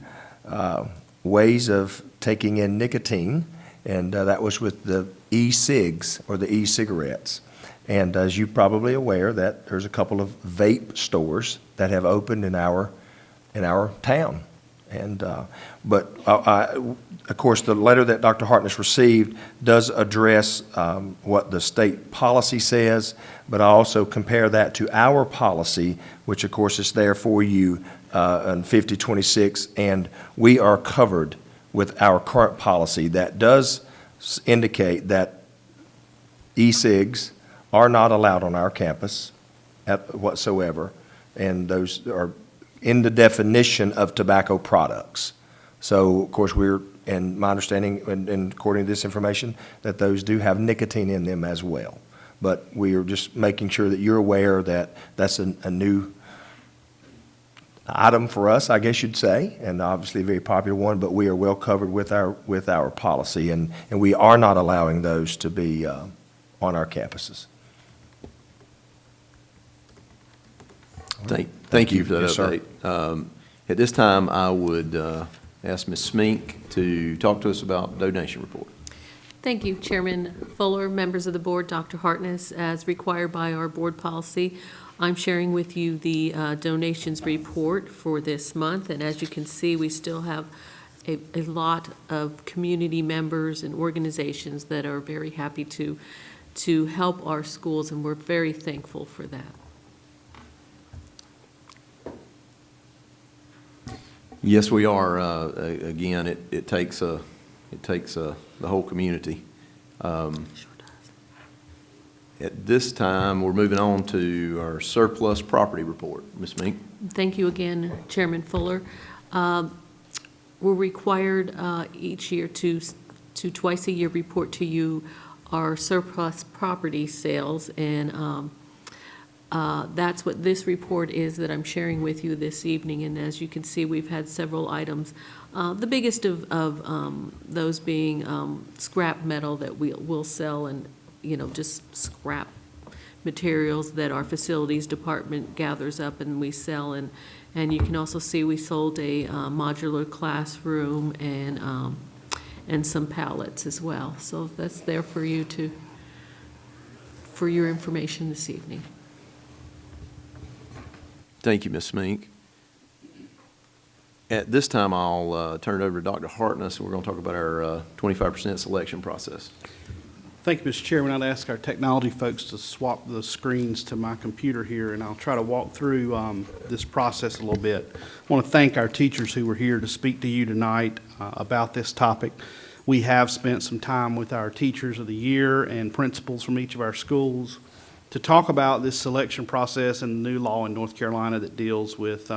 ways of taking in nicotine, and that was with the e-cigs or the e-cigarettes. And as you're probably aware, that there's a couple of vape stores that have opened in our town. And, of course, the letter that Dr. Hartness received does address what the state policy says, but I also compare that to our policy, which of course is there for you in 5026, and we are covered with our current policy that does indicate that e-cigs are not allowed on our campus whatsoever, and those are in the definition of tobacco products. So, of course, and my understanding, and according to this information, that those do have nicotine in them as well. But we are just making sure that you're aware that that's a new item for us, I guess you'd say, and obviously a very popular one, but we are well covered with our policy, and we are not allowing those to be on our campuses. Thank you for that Yes, sir. update. At this time, I would ask Ms. Smink to talk to us about donation report. Thank you, Chairman Fuller, members of the board, Dr. Hartness. As required by our board policy, I'm sharing with you the donations report for this month. And as you can see, we still have a lot of community members and organizations that are very happy to help our schools, and we're very thankful for that. Yes, we are. Again, it takes the whole community. At this time, we're moving on to our surplus property report. Ms. Mink? Thank you again, Chairman Fuller. We're required each year to twice a year report to you our surplus property sales, and that's what this report is that I'm sharing with you this evening. And as you can see, we've had several items. The biggest of those being scrap metal that we'll sell, and just scrap materials that our facilities department gathers up and we sell. And you can also see we sold a modular classroom and some pallets as well. So that's there for you for your information this evening. Thank you, Ms. Mink. At this time, I'll turn it over to Dr. Hartness, and we're going to talk about our 25% selection process. Thank you, Mr. Chairman. I'd ask our technology folks to swap the screens to my computer here, and I'll try to walk through this process a little bit. I want to thank our teachers who were here to speak to you tonight about this topic. We have spent some time with our teachers of the year and principals from each of our schools to talk about this selection process and the new law in North Carolina that deals with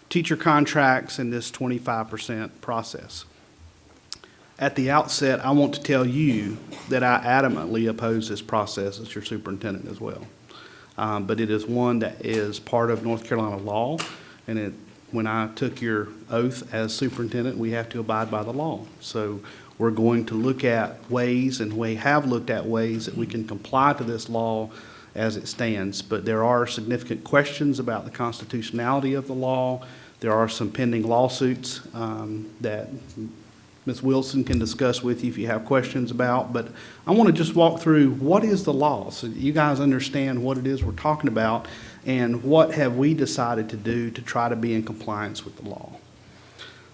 teacher contracts and this 25% process. At the outset, I want to tell you that I adamantly oppose this process as your superintendent as well. But it is one that is part of North Carolina law, and when I took your oath as superintendent, we have to abide by the law. So we're going to look at ways, and we have looked at ways that we can comply to this law as it stands. But there are significant questions about the constitutionality of the law. There are some pending lawsuits that Ms. Wilson can discuss with you if you have questions about. But I want to just walk through what is the law so that you guys understand what it is we're talking about and what have we decided to do to try to be in compliance with the law.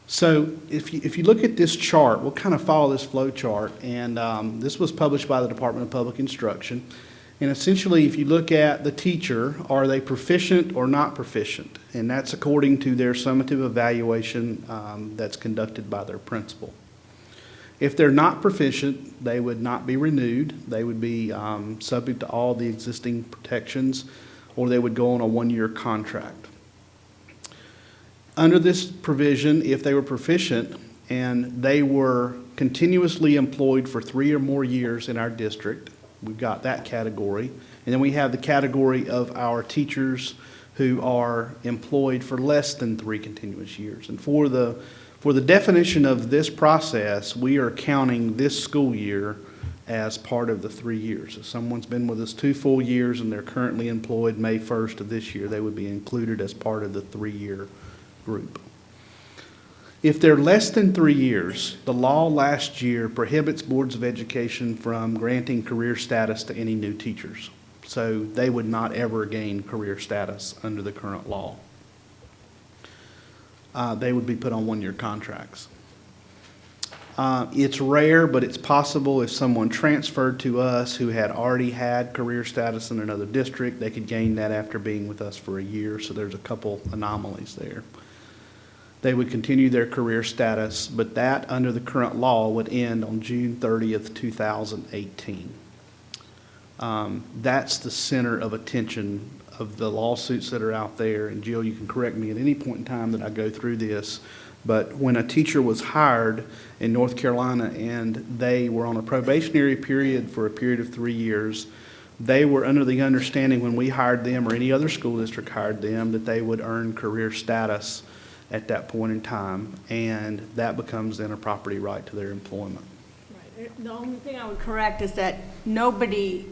So if you look at this chart, we'll kind of follow this flow chart, and this was published by the Department of Public Instruction. And essentially, if you look at the teacher, are they proficient or not proficient? And that's according to their summative evaluation that's conducted by their principal. If they're not proficient, they would not be renewed. They would be subject to all the existing protections, or they would go on a one-year contract. Under this provision, if they were proficient and they were continuously employed for 3 or more years in our district, we've got that category. And then we have the category of our teachers who are employed for less than 3 continuous years. And for the definition of this process, we are counting this school year as part of the 3 years. If someone's been with us 2 full years and they're currently employed May 1st of this year, they would be included as part of the 3-year group. If they're less than 3 years, the law last year prohibits boards of education from granting career status to any new teachers. So they would not ever gain career status under the current law. they would be put on one-year contracts. It's rare, but it's possible if someone transferred to us who had already had career status in another district, they could gain that after being with us for a year, so there's a couple anomalies there. They would continue their career status, but that, under the current law, would end on June 30th, 2018. That's the center of attention of the lawsuits that are out there, and Jill, you can correct me at any point in time that I go through this, but when a teacher was hired in North Carolina and they were on a probationary period for a period of 3 years, they were under the understanding when we hired them or any other school district hired them that they would earn career status at that point in time, and that becomes then a property right to their employment. Right. The only thing I would correct is that nobody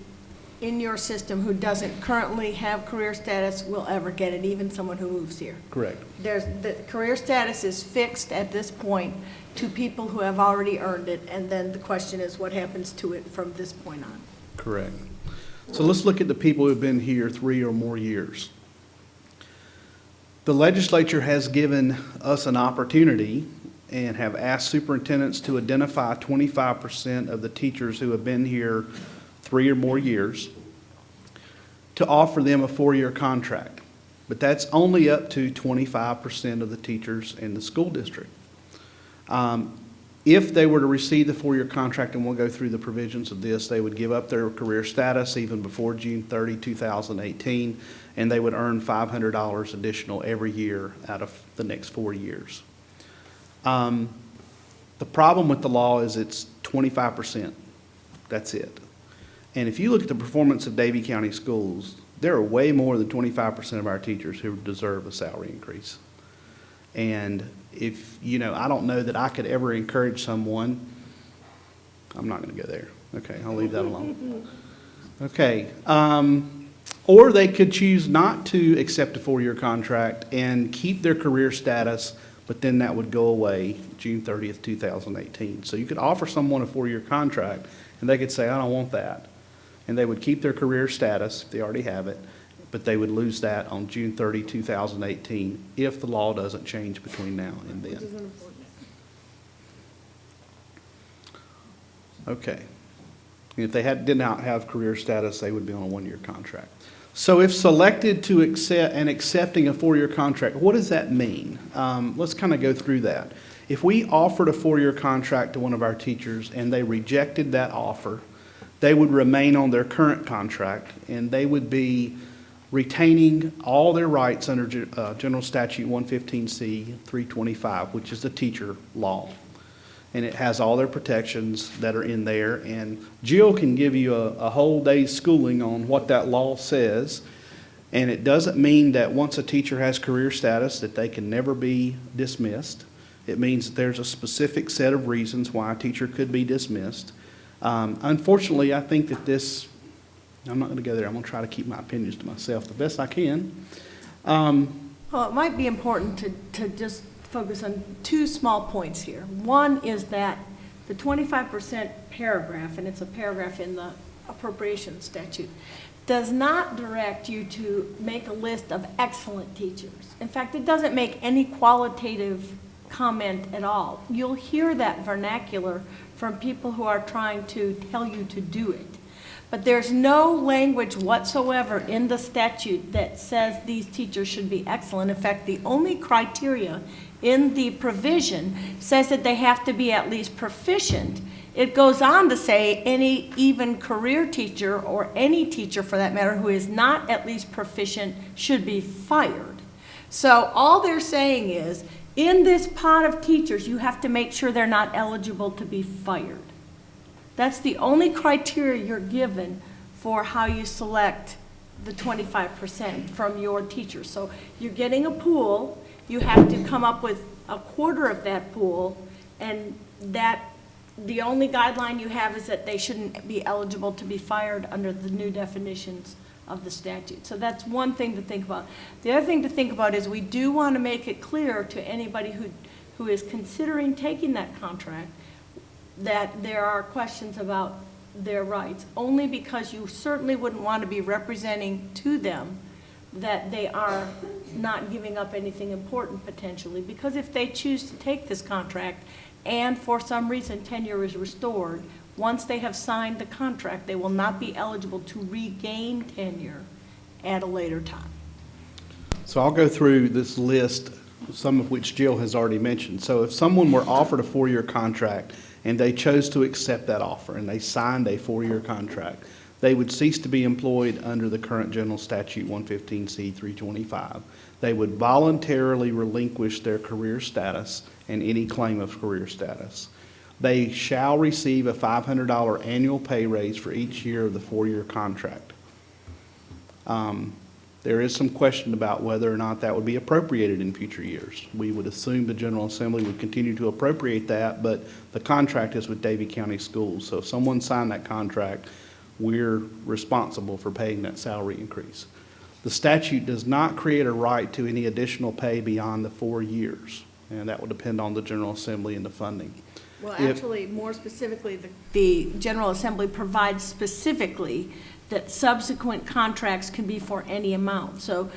in your system who doesn't currently have career status will ever get it, even someone who moves here. Correct. The career status is fixed at this point to people who have already earned it, and then the question is what happens to it from this point on. Correct. So let's look at the people who have been here 3 or more years. The legislature has given us an opportunity and have asked superintendents to identify 25% of the teachers who have been here 3 or more years to offer them a 4-year contract. But that's only up to 25% of the teachers in the school district. If they were to receive the 4-year contract, and we'll go through the provisions of this, they would give up their career status even before June 30, 2018, and they would earn $500 additional every year out of the next 4 years. The problem with the law is it's 25%. That's it. And if you look at the performance of Davie County schools, there are way more than 25% of our teachers who deserve a salary increase. And if, I don't know that I could ever encourage someone, I'm not going to go there. Okay, I'll leave that alone. Okay. Or they could choose not to accept a 4-year contract and keep their career status, but then that would go away June 30th, 2018. So you could offer someone a 4-year contract, and they could say, I don't want that. And they would keep their career status if they already have it, but they would lose that on June 30, 2018, if the law doesn't change between now and then. Okay. And if they did not have career status, they would be on a 1-year contract. So if selected to accept and accepting a 4-year contract, what does that mean? Let's kind of go through that. If we offered a 4-year contract to one of our teachers and they rejected that offer, they would remain on their current contract, and they would be retaining all their rights under General Statute 115C 325, which is the teacher law. And it has all their protections that are in there. And Jill can give you a whole day's schooling on what that law says. And it doesn't mean that once a teacher has career status that they can never be dismissed. It means that there's a specific set of reasons why a teacher could be dismissed. Unfortunately, I think that this, I'm not going to go there. I'm going to try to keep my opinions to myself the best I can. Well, it might be important to just focus on 2 small points here. One is that the 25% paragraph, and it's a paragraph in the appropriation statute, does not direct you to make a list of excellent teachers. In fact, it doesn't make any qualitative comment at all. You'll hear that vernacular from people who are trying to tell you to do it. But there's no language whatsoever in the statute that says these teachers should be excellent. In fact, the only criteria in the provision says that they have to be at least proficient. It goes on to say any even career teacher, or any teacher for that matter, who is not at least proficient should be fired. So all they're saying is, in this pot of teachers, you have to make sure they're not eligible to be fired. That's the only criteria you're given for how you select the 25% from your teachers. So you're getting a pool, you have to come up with a quarter of that pool, and that the only guideline you have is that they shouldn't be eligible to be fired under the new definitions of the statute. So that's one thing to think about. The other thing to think about is we do want to make it clear to anybody who is considering taking that contract that there are questions about their rights, only because you certainly wouldn't want to be representing to them that they are not giving up anything important potentially, because if they choose to take this contract and for some reason tenure is restored, once they have signed the contract, they will not be eligible to regain tenure at a later time. So I'll go through this list, some of which Jill has already mentioned. So if someone were offered a 4-year contract and they chose to accept that offer and they signed a 4-year contract, they would cease to be employed under the current general statute 115C 325. They would voluntarily relinquish their career status and any claim of career status. They shall receive a $500 annual pay raise for each year of the 4-year contract. There is some question about whether or not that would be appropriated in future years. We would assume the General Assembly would continue to appropriate that, but the contract is with Davie County Schools. So if someone signed that contract, we're responsible for paying that salary increase. The statute does not create a right to any additional pay beyond the 4 years, and that would depend on the General Assembly and the funding. Well, actually, more specifically, the General Assembly provides specifically that subsequent contracts can be for any amount. So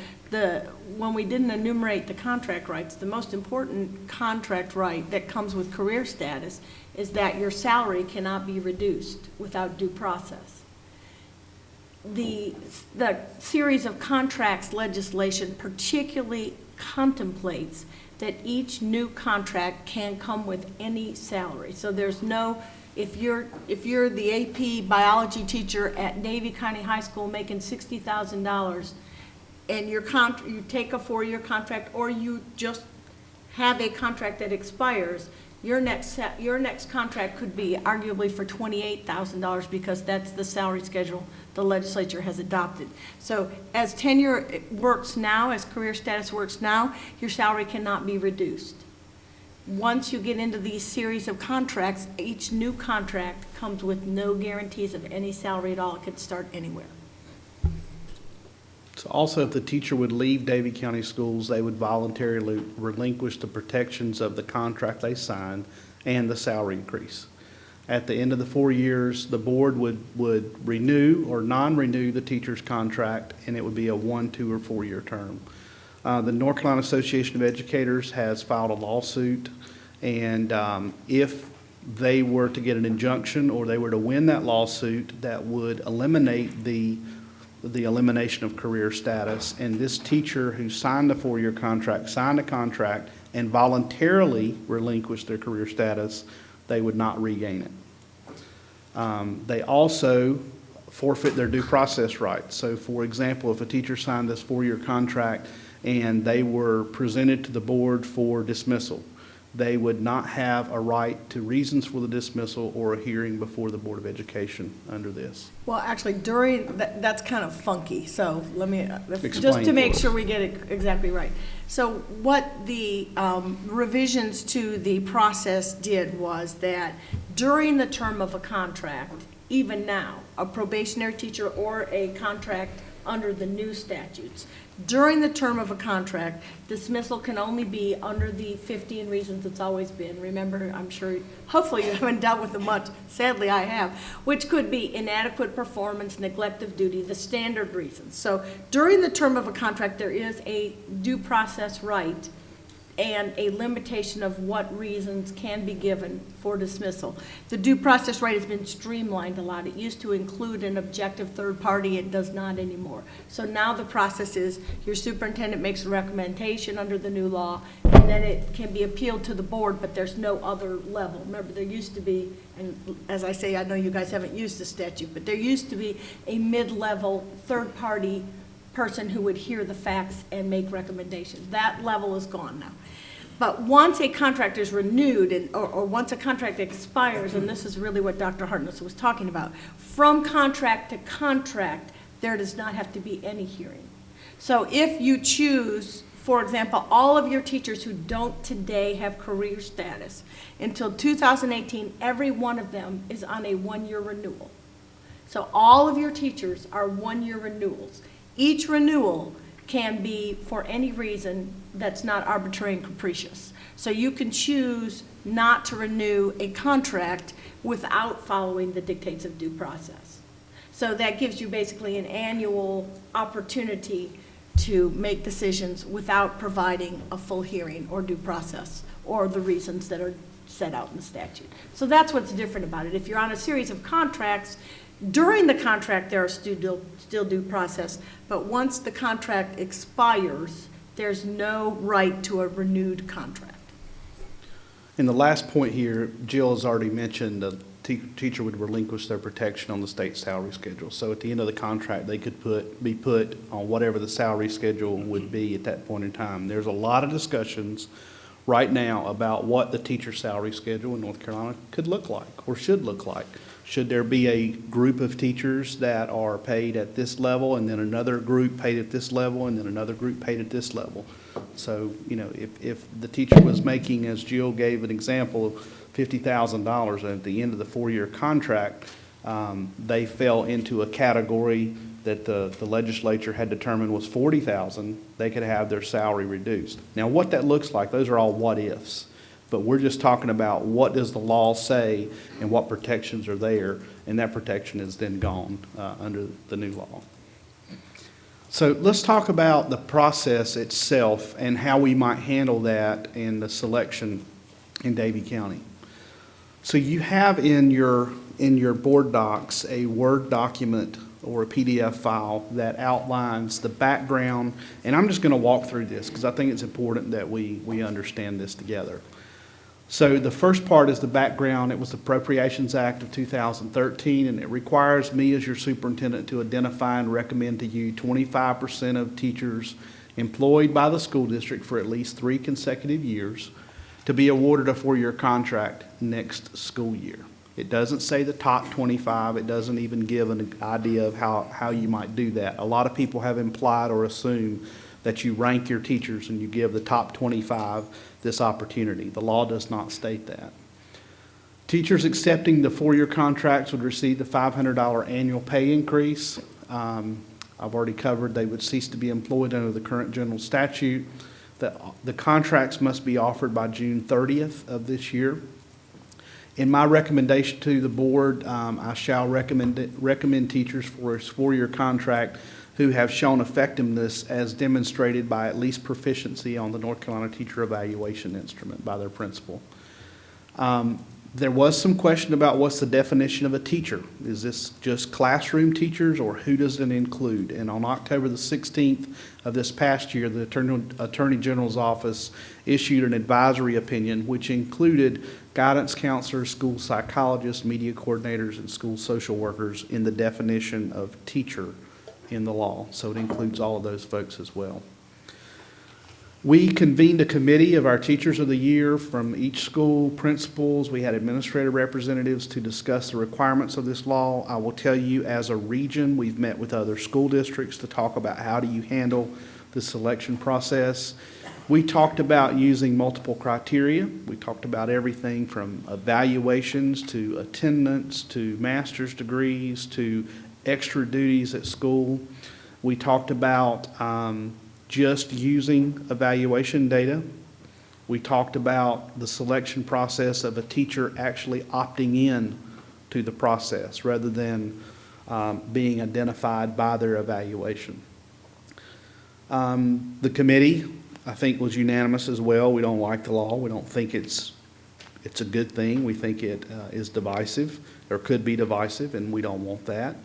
when we didn't enumerate the contract rights, the most important contract right that comes with career status is that your salary cannot be reduced without due process. The series of contracts legislation particularly contemplates that each new contract can come with any salary. So there's no, if you're the AP biology teacher at Davie County High School making $60,000 and you take a 4-year contract, or you just have a contract that expires, your next contract could be arguably for $28,000 because that's the salary schedule the legislature has adopted. So as tenure works now, as career status works now, your salary cannot be reduced. Once you get into these series of contracts, each new contract comes with no guarantees of any salary at all. It could start anywhere. So also, if the teacher would leave Davie County Schools, they would voluntarily relinquish the protections of the contract they signed and the salary increase. At the end of the 4 years, the board would renew or non-renew the teacher's contract, and it would be a 1, 2, or 4-year term. The North Carolina Association of Educators has filed a lawsuit, and if they were to get an injunction or they were to win that lawsuit, that would eliminate the elimination of career status. And this teacher who signed the 4-year contract, signed a contract and voluntarily relinquished their career status, they would not regain it. They also forfeit their due process rights. So for example, if a teacher signed this 4-year contract and they were presented to the board for dismissal, they would not have a right to reasons for the dismissal or a hearing before the Board of Education under this. Well, actually, that's kind of funky, so let me, Explain just to make for us. sure we get it exactly right. So what the revisions to the process did was that during the term of a contract, even now, a probationary teacher or a contract under the new statutes, during the term of a contract, dismissal can only be under the 15 reasons it's always been. Remember, I'm sure, hopefully you haven't dealt with them much. Sadly, I have, which could be inadequate performance, neglect of duty, the standard reasons. So during the term of a contract, there is a due process right and a limitation of what reasons can be given for dismissal. The due process right has been streamlined a lot. It used to include an objective third party. It does not anymore. So now the process is your superintendent makes a recommendation under the new law, and then it can be appealed to the board, but there's no other level. Remember, there used to be, and as I say, I know you guys haven't used the statute, but there used to be a mid-level third party person who would hear the facts and make recommendations. That level is gone now. But once a contract is renewed, or once a contract expires, and this is really what Dr. Hartness was talking about, from contract to contract, there does not have to be any hearing. So if you choose, for example, all of your teachers who don't today have career status, until 2018, every one of them is on a 1-year renewal. So all of your teachers are 1-year renewals. Each renewal can be for any reason that's not arbitrary and capricious. So you can choose not to renew a contract without following the dictates of due process. So that gives you basically an annual opportunity to make decisions without providing a full hearing or due process or the reasons that are set out in the statute. So that's what's different about it. If you're on a series of contracts, during the contract, there are still due process, but once the contract expires, there's no right to a renewed contract. And the last point here, Jill has already mentioned the teacher would relinquish their protection on the state salary schedule. So at the end of the contract, they could be put on whatever the salary schedule would be at that point in time. There's a lot of discussions right now about what the teacher salary schedule in North Carolina could look like or should look like. Should there be a group of teachers that are paid at this level and then another group paid at this level and then another group paid at this level? So, you know, if the teacher was making, as Jill gave an example, $50,000 at the end of the 4-year contract, they fell into a category that the legislature had determined was $40,000, they could have their salary reduced. Now, what that looks like, those are all what-ifs. But we're just talking about what does the law say and what protections are there, and that protection is then gone under the new law. So let's talk about the process itself and how we might handle that in the selection in Davie County. So you have in your board docs a Word document or a PDF file that outlines the background, and I'm just going to walk through this because I think it's important that we understand this together. So the first part is the background. It was the Appropriations Act of 2013, and it requires me as your superintendent to identify and recommend to you 25% of teachers employed by the school district for at least 3 consecutive years to be awarded a 4-year contract next school year. It doesn't say the top 25. It doesn't even give an idea of how you might do that. A lot of people have implied or assumed that you rank your teachers and you give the top 25 this opportunity. The law does not state that. Teachers accepting the 4-year contracts would receive the $500 annual pay increase. I've already covered they would cease to be employed under the current general statute. The contracts must be offered by June 30th of this year. In my recommendation to the board, I shall recommend teachers for a 4-year contract who have shown effectiveness as demonstrated by at least proficiency on the North Carolina Teacher Evaluation Instrument by their principal. There was some question about what's the definition of a teacher. Is this just classroom teachers or who does it include? And on October the 16th of this past year, the Attorney General's office issued an advisory opinion which included guidance counselors, school psychologists, media coordinators, and school social workers in the definition of teacher in the law. So it includes all of those folks as well. We convened a committee of our Teachers of the Year from each school, principals. We had administrative representatives to discuss the requirements of this law. I will tell you, as a region, we've met with other school districts to talk about how do you handle the selection process. We talked about using multiple criteria. We talked about everything from evaluations to attendance to master's degrees to extra duties at school. We talked about just using evaluation data. We talked about the selection process of a teacher actually opting in to the process rather than being identified by their evaluation. The committee, I think, was unanimous as well. We don't like the law. We don't think it's a good thing. We think it is divisive or could be divisive, and we don't want that.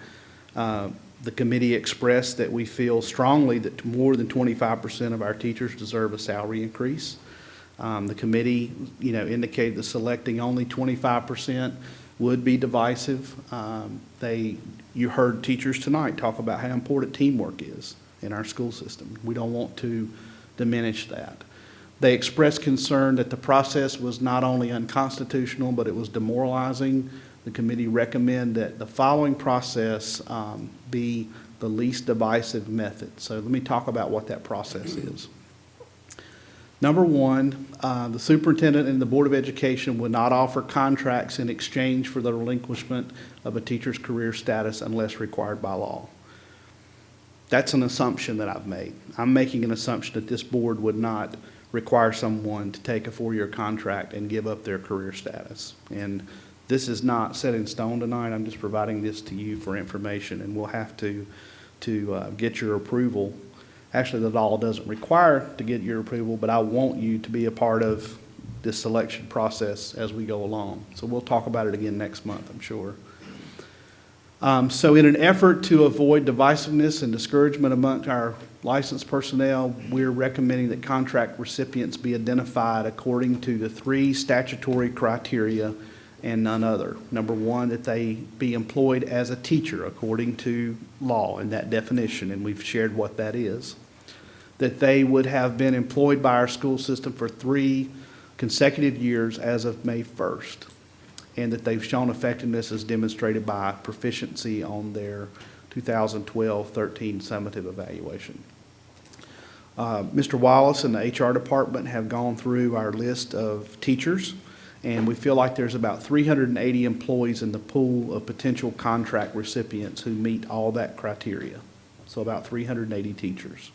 The committee expressed that we feel strongly that more than 25% of our teachers deserve a salary increase. The committee, indicated that selecting only 25% would be divisive. You heard teachers tonight talk about how important teamwork is in our school system. We don't want to diminish that. They expressed concern that the process was not only unconstitutional, but it was demoralizing. The committee recommend that the following process be the least divisive method. So let me talk about what that process is. Number one, the superintendent and the Board of Education would not offer contracts in exchange for the relinquishment of a teacher's career status unless required by law. That's an assumption that I've made. I'm making an assumption that this board would not require someone to take a 4-year contract and give up their career status. And this is not set in stone tonight. I'm just providing this to you for information, and we'll have to get your approval Actually, the law doesn't require to get your approval, but I want you to be a part of this selection process as we go along. So we'll talk about it again next month, I'm sure. So in an effort to avoid divisiveness and discouragement among our licensed personnel, we're recommending that contract recipients be identified according to the 3 statutory criteria and none other. Number 1, that they be employed as a teacher according to law and that definition, and we've shared what that is. That they would have been employed by our school system for 3 consecutive years as of May 1st. And that they've shown effectiveness as demonstrated by proficiency on their 2012-13 summative evaluation. Mr. Wallace and the HR department have gone through our list of teachers, and we feel like there's about 380 employees in the pool of potential contract recipients who meet all that criteria. So about 380 teachers.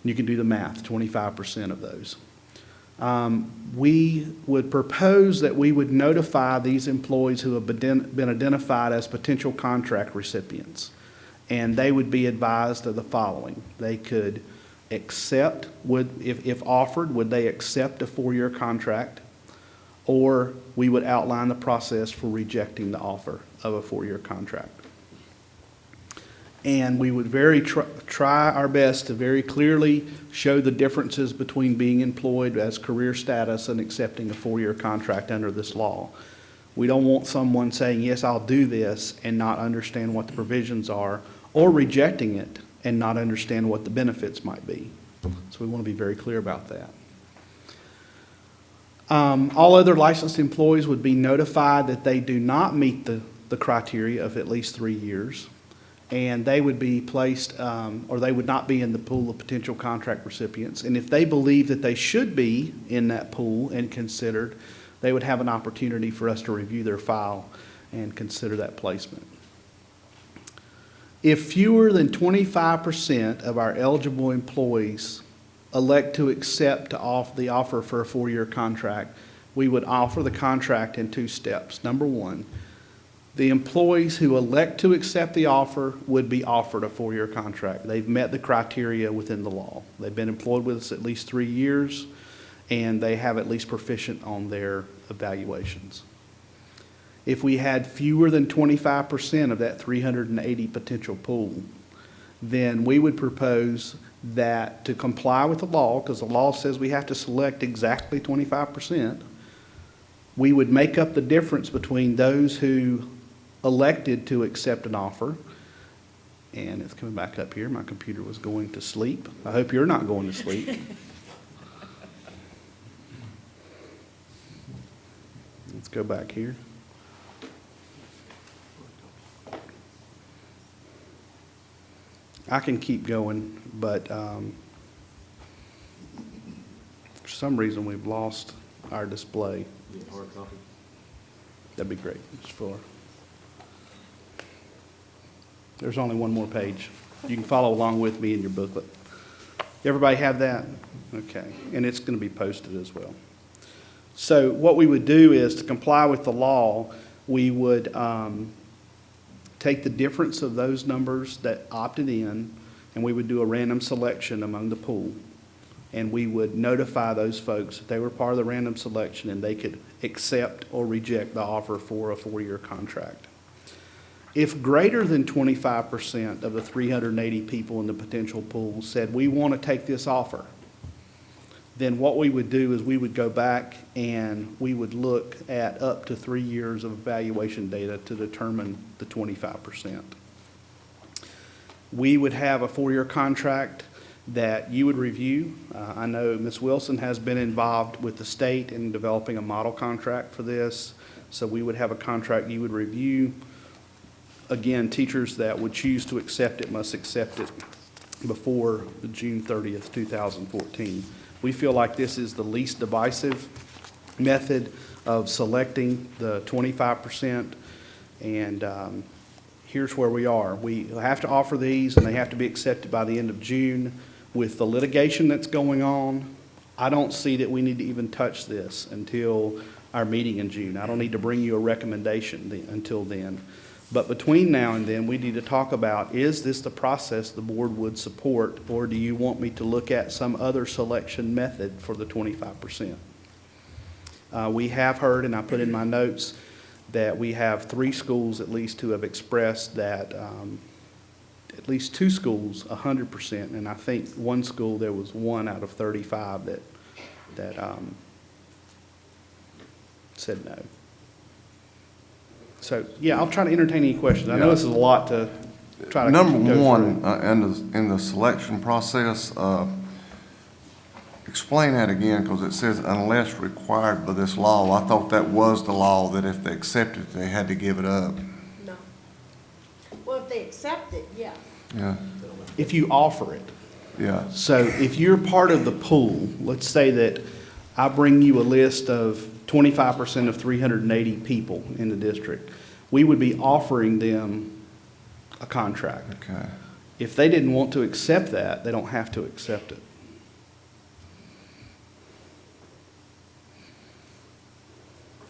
You can do the math, 25% of those. We would propose that we would notify these employees who have been identified as potential contract recipients, and they would be advised of the following. They could accept, if offered, would they accept a 4-year contract, or we would outline the process for rejecting the offer of a 4-year contract. And we would try our best to very clearly show the differences between being employed as career status and accepting a 4-year contract under this law. We don't want someone saying, yes, I'll do this, and not understand what the provisions are, or rejecting it and not understand what the benefits might be. So we want to be very clear about that. All other licensed employees would be notified that they do not meet the criteria of at least 3 years. And they would be placed, or they would not be in the pool of potential contract recipients. And if they believe that they should be in that pool and considered, they would have an opportunity for us to review their file and consider that placement. If fewer than 25% of our eligible employees elect to accept the offer for a 4-year contract, we would offer the contract in 2 steps. Number 1, the employees who elect to accept the offer would be offered a 4-year contract. They've met the criteria within the law. They've been employed with us at least 3 years, and they have at least proficient on their evaluations. If we had fewer than 25% of that 380 potential pool, then we would propose that to comply with the law, because the law says we have to select exactly 25%, we would make up the difference between those who elected to accept an offer, and it's coming back up here. My computer was going to sleep. I hope you're not going to sleep. Let's go back here. I can keep going, but for some reason we've lost our display. That'd be great, Mr. Fuller. There's only one more page. You can follow along with me in your booklet. Everybody have that? Okay, and it's going to be posted as well. So what we would do is, to comply with the law, we would take the difference of those numbers that opted in, and we would do a random selection among the pool. And we would notify those folks that they were part of the random selection and they could accept or reject the offer for a 4-year contract. If greater than 25% of the 380 people in the potential pool said, we want to take this offer, then what we would do is we would go back and we would look at up to 3 years of evaluation data to determine the 25%. We would have a 4-year contract that you would review. I know Ms. Wilson has been involved with the state in developing a model contract for this, so we would have a contract you would review. Again, teachers that would choose to accept it must accept it before June 30th, 2014. We feel like this is the least divisive method of selecting the 25%, and here's where we are. We have to offer these, and they have to be accepted by the end of June. With the litigation that's going on, I don't see that we need to even touch this until our meeting in June. I don't need to bring you a recommendation until then. But between now and then, we need to talk about, is this the process the board would support, or do you want me to look at some other selection method for the 25%? We have heard, and I put in my notes, that we have 3 schools at least who have expressed that, at least 2 schools, 100%, and I think one school, there was 1 out of 35 that said no. So, yeah, I'll try to entertain any questions. I know this is a lot to try to go through. Number one, in the selection process, explain that again, because it says unless required by this law. I thought that was the law, that if they accepted it, they had to give it up. No. Well, if they accept it, yes. Yeah. If you offer it. Yeah. So if you're part of the pool, let's say that I bring you a list of 25% of 380 people in the district, we would be offering them a contract. Okay. If they didn't want to accept that, they don't have to accept it.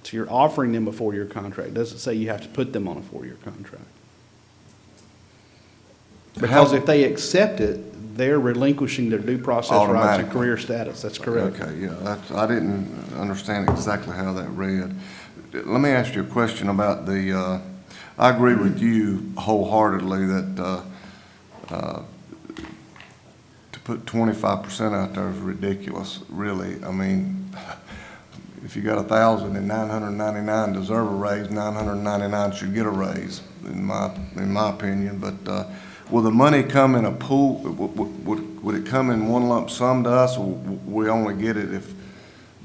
So you're offering them a 4-year contract. It doesn't say you have to put them on a 4-year contract. Because if they accept it, they're relinquishing their due process rights and Automatically. career status. That's correct. Okay, yeah, I didn't understand exactly how that read. Let me ask you a question about the, I agree with you wholeheartedly that to put 25% out there is ridiculous, really. I mean, if you got 1,999 deserve a raise, 999 should get a raise, in my opinion. But will the money come in a pool? Would it come in one lump sum to us, or we only get it if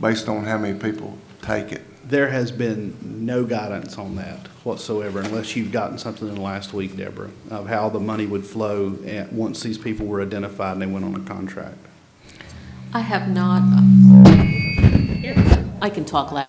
based on how many people take it? There has been no guidance on that whatsoever, unless you've gotten something in the last week, Deborah, of how the money would flow once these people were identified and they went on a contract. I have not, I can talk loud.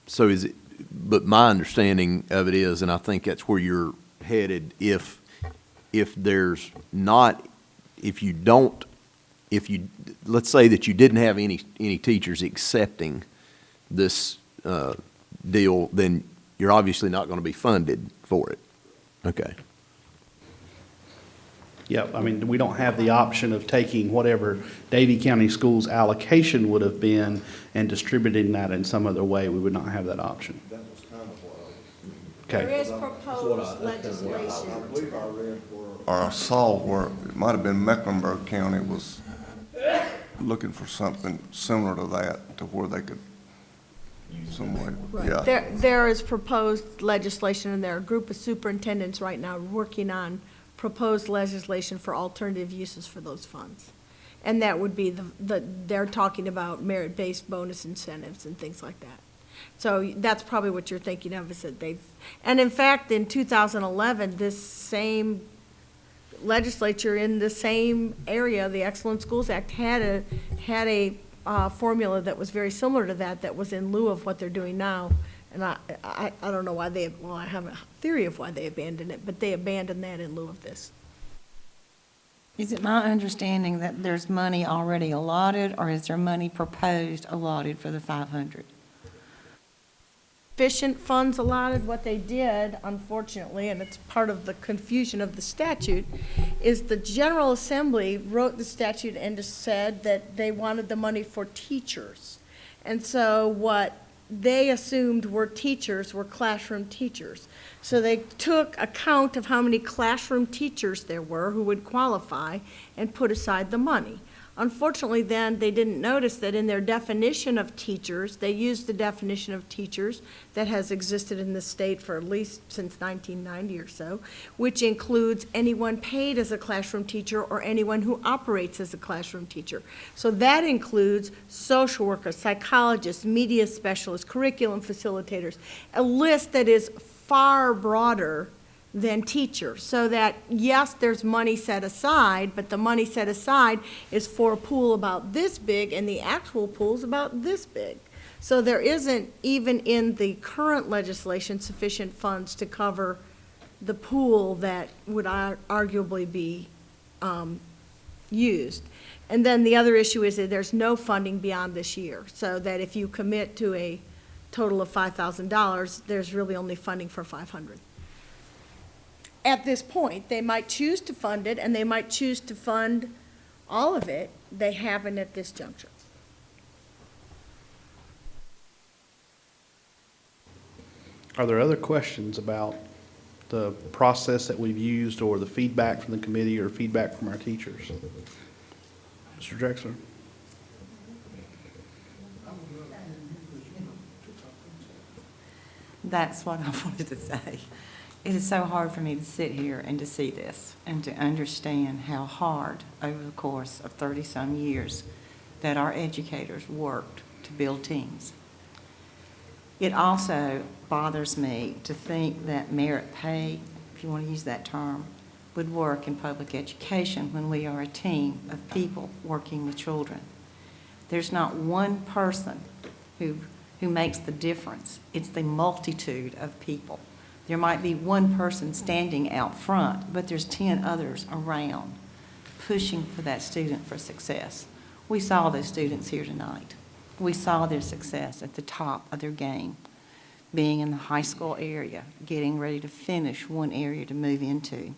So is it, but my understanding of it is, and I think that's where you're headed, if there's not, if you, let's say that you didn't have any teachers accepting this deal, then you're obviously not going to be funded for it. Okay. Yep, I mean, we don't have the option of taking whatever Davie County Schools allocation would have been and distributing that in some other way. We would not have that option. That was kind of what Okay. There is proposed legislation. I believe I read or I saw where, it might have been Mecklenburg County was looking for something similar to that, to where they could some way, yeah. There is proposed legislation, and there are a group of superintendents right now working on proposed legislation for alternative uses for those funds. And that would be they're talking about merit-based bonus incentives and things like that. So that's probably what you're thinking of, is that and in fact, in 2011, this same legislature in the same area, the Excellent Schools Act, had a formula that was very similar to that was in lieu of what they're doing now. And I don't know why I have a theory of why they abandoned it, but they abandoned that in lieu of this. Is it my understanding that there's money already allotted, or is there money proposed allotted for the 500? Sufficient funds allotted. What they did, unfortunately, and it's part of the confusion of the statute, is the General Assembly wrote the statute and just said that they wanted the money for teachers. And so what they assumed were classroom teachers. So they took account of how many classroom teachers there were who would qualify and put aside the money. Unfortunately, then, they didn't notice that in their definition of teachers, they used the definition of teachers that has existed in the state for at least since 1990 or so, which includes anyone paid as a classroom teacher or anyone who operates as a classroom teacher. So that includes social workers, psychologists, media specialists, curriculum facilitators, a list that is far broader than teachers, so that, yes, there's money set aside, but the money set aside is for a pool about this big, and the actual pool is about this big. So there isn't, even in the current legislation, sufficient funds to cover the pool that would arguably be used. And then the other issue is that there's no funding beyond this year, so that if you commit to a total of $5,000, there's really only funding for $500. At this point, they might choose to fund it, and they might choose to fund all of it. They haven't at this juncture. Are there other questions about the process that we've used, or the feedback from the committee, or feedback from our teachers? Mr. Drexler? That's what I wanted to say. It is so hard for me to sit here and to see this and to understand how hard, over the course of 30-some years, that our educators worked to build teams. It also bothers me to think that merit pay, if you want to use that term, would work in public education when we are a team of people working with children. There's not one person who makes the difference. It's the multitude of people. There might be one person standing out front, but there's 10 others around pushing for that student for success. We saw those students here tonight. We saw their success at the top of their game, being in the high school area, getting ready to finish one area to move into.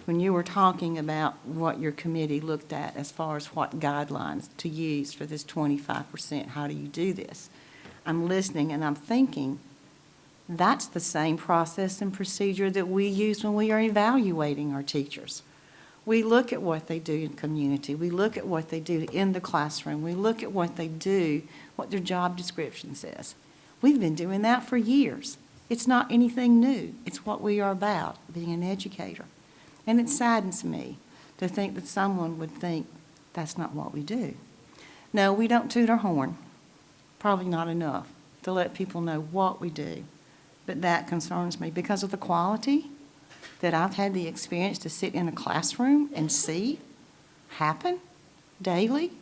When you were talking about what your committee looked at as far as what guidelines to use for this 25%, how do you do this? I'm listening and I'm thinking, that's the same process and procedure that we use when we are evaluating our teachers. We look at what they do in community. We look at what they do in the classroom. We look at what they do, what their job description says. We've been doing that for years. It's not anything new. It's what we are about, being an educator. And it saddens me to think that someone would think that's not what we do. No, we don't toot our horn, probably not enough, to let people know what we do. But that concerns me because of the quality that I've had the experience to sit in a classroom and see happen daily.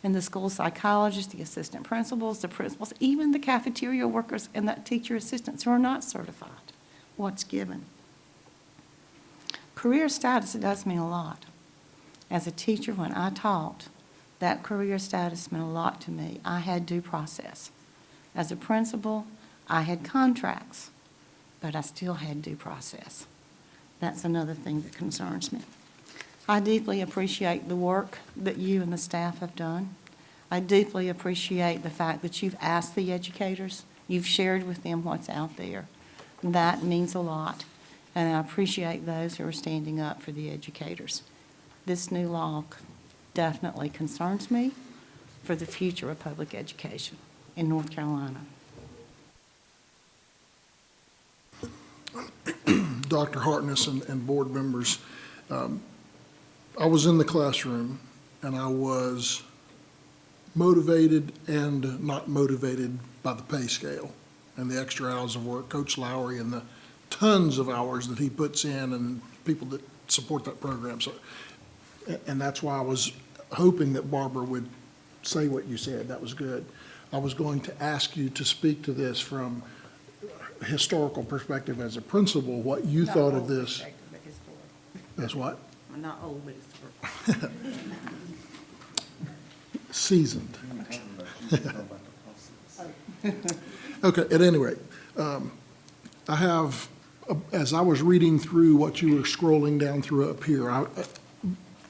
And the school psychologists, the assistant principals, the principals, even the cafeteria workers and the teacher assistants who are not certified, what's given. Career status does mean a lot. As a teacher, when I taught, that career status meant a lot to me. I had due process. As a principal, I had contracts, but I still had due process. That's another thing that concerns me. I deeply appreciate the work that you and the staff have done. I deeply appreciate the fact that you've asked the educators, you've shared with them what's out there. That means a lot, and I appreciate those who are standing up for the educators. This new law definitely concerns me for the future of public education in North Carolina. Dr. Hartness and board members, I was in the classroom and I was motivated and not motivated by the pay scale and the extra hours of work. Coach Lowry and the tons of hours that he puts in and people that support that program. So, and that's why I was hoping that Barbara would say what you said. That was good. I was going to ask you to speak to this from a historical perspective as a principal, what you thought of this. That's what? I'm not old, but historical. Seasoned. Okay, at any rate, I have, as I was reading through what you were scrolling down through up here,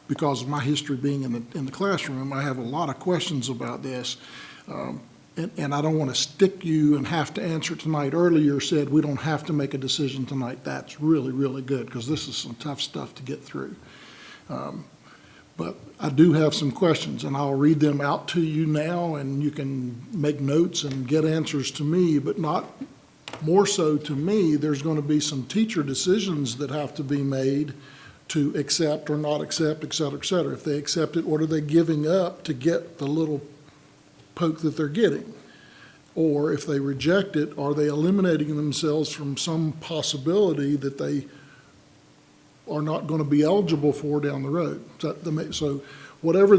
because of my history being in the classroom, I have a lot of questions about this. And I don't want to stick you and have to answer tonight. Earlier said we don't have to make a decision tonight. That's really, really good because this is some tough stuff to get through. But I do have some questions, and I'll read them out to you now, and you can make notes and get answers to me, but not more so to me. There's going to be some teacher decisions that have to be made to accept or not accept, et cetera, et cetera. If they accept it, what are they giving up to get the little poke that they're getting? Or if they reject it, are they eliminating themselves from some possibility that they are not going to be eligible for down the road? So whatever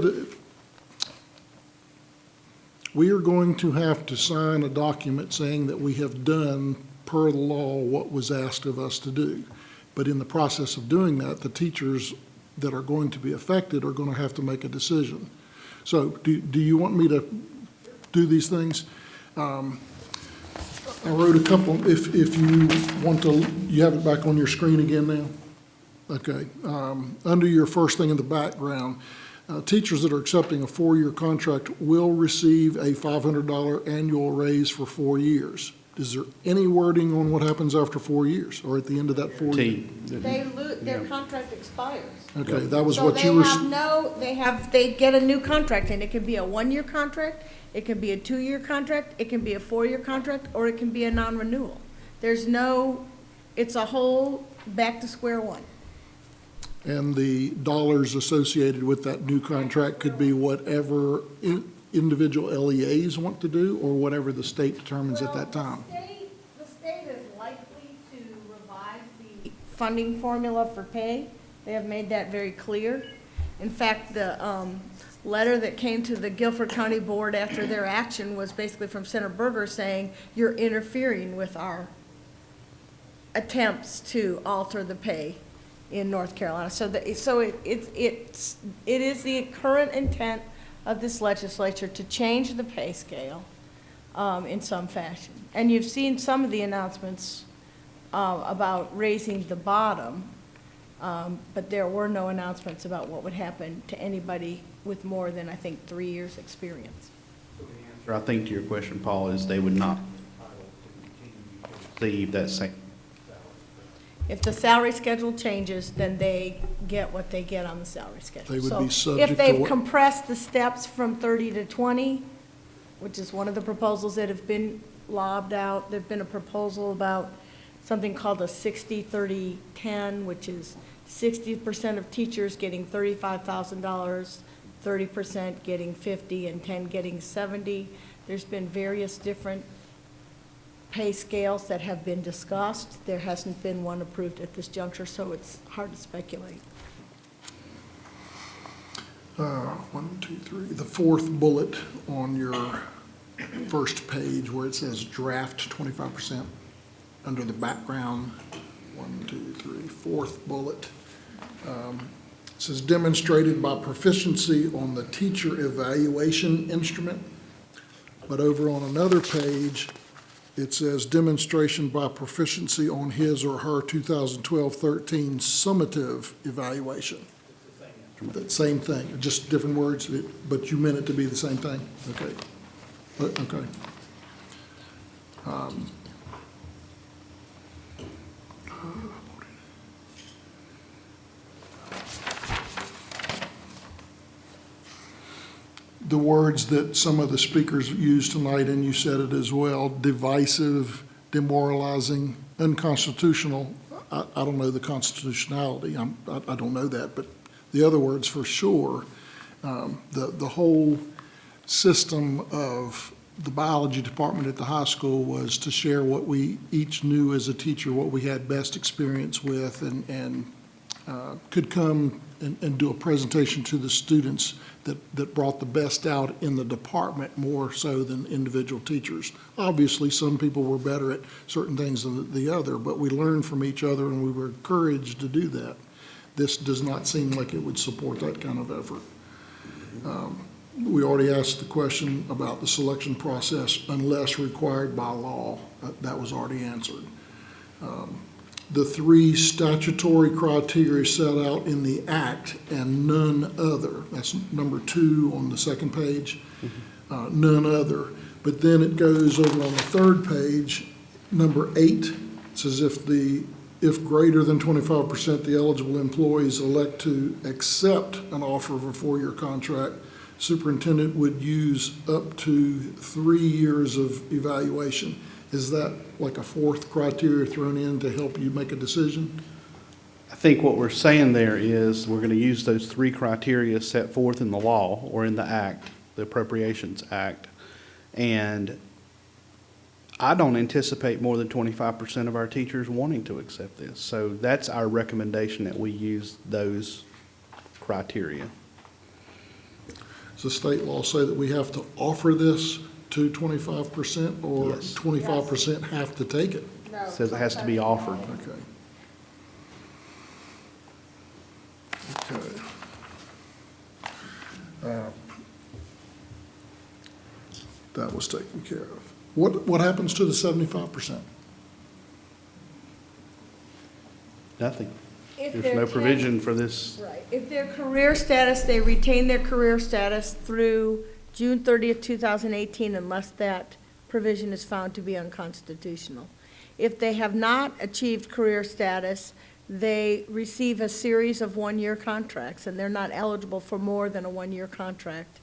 we are going to have to sign a document saying that we have done per the law what was asked of us to do. But in the process of doing that, the teachers that are going to be affected are going to have to make a decision. So do you want me to do these things? I wrote a couple, if you want to, you have it back on your screen again now? Okay. Under your first thing in the background, teachers that are accepting a 4-year contract will receive a $500 annual raise for 4 years. Is there any wording on what happens after 4 years or at the end of that 4 years? Their contract expires. Okay, that was So what you were. they get a new contract, and it can be a 1-year contract, it can be a 2-year contract, it can be a 4-year contract, or it can be a non-renewal. It's a whole back to square one. And the dollars associated with that new contract could be whatever individual LEAs want to do or whatever the state determines at that time. The state is likely to revise the funding formula for pay. They have made that very clear. In fact, the letter that came to the Guilford County Board after their action was basically from Senator Berger saying, you're interfering with our attempts to alter the pay in North Carolina. So it is the current intent of this legislature to change the pay scale in some fashion. And you've seen some of the announcements about raising the bottom, but there were no announcements about what would happen to anybody with more than, I think, 3 years' experience. I think to your question, Paul, is they would not receive that same. If the salary schedule changes, then they get what they get on the salary schedule. They would be So subject if to they've what- compressed the steps from 30 to 20, which is one of the proposals that have been lobbed out, there's been a proposal about something called a 60-30-10, which is 60% of teachers getting $35,000, 30% getting 50, and 10 getting 70. There's been various different pay scales that have been discussed. There hasn't been one approved at this juncture, so it's hard to speculate. 1, 2, 3, the fourth bullet on your first page where it says draft 25% under the background, 1, 2, 3, fourth bullet. It says demonstrated by proficiency on the teacher evaluation instrument. But over on another page, it says demonstration by proficiency on his or her 2012-13 summative evaluation. That same thing, just different words, but you meant it to be the same thing? Okay. Okay. The words that some of the speakers used tonight, and you said it as well, divisive, demoralizing, unconstitutional. I don't know the constitutionality. I don't know that, but the other words for sure. The whole system of the biology department at the high school was to share what we each knew as a teacher, what we had best experience with, and could come and do a presentation to the students that brought the best out in the department more so than individual teachers. Obviously, some people were better at certain things than the other, but we learned from each other and we were encouraged to do that. This does not seem like it would support that kind of effort. We already asked the question about the selection process unless required by law. That was already answered. The 3 statutory criteria set out in the Act and none other. That's number 2 on the second page, none other. But then it goes over on the third page, number 8, it says if the if greater than 25%, the eligible employees elect to accept an offer of a 4-year contract, superintendent would use up to 3 years of evaluation. Is that like a fourth criteria thrown in to help you make a decision? I think what we're saying there is we're going to use those 3 criteria set forth in the law or in the act, the Appropriations Act, and I don't anticipate more than 25% of our teachers wanting to accept this. So that's our recommendation, that we use those criteria. Does the state law say that we have to offer this to 25% or Yes. 25% have to take it? It says it has to be offered. Okay. Okay. That was taken care of. What happens to the 75%? Nothing. If There's they're no provision for this. Right. If their career status, they retain their career status through June 30th, 2018, unless that provision is found to be unconstitutional. If they have not achieved career status, they receive a series of 1-year contracts, and they're not eligible for more than a 1-year contract,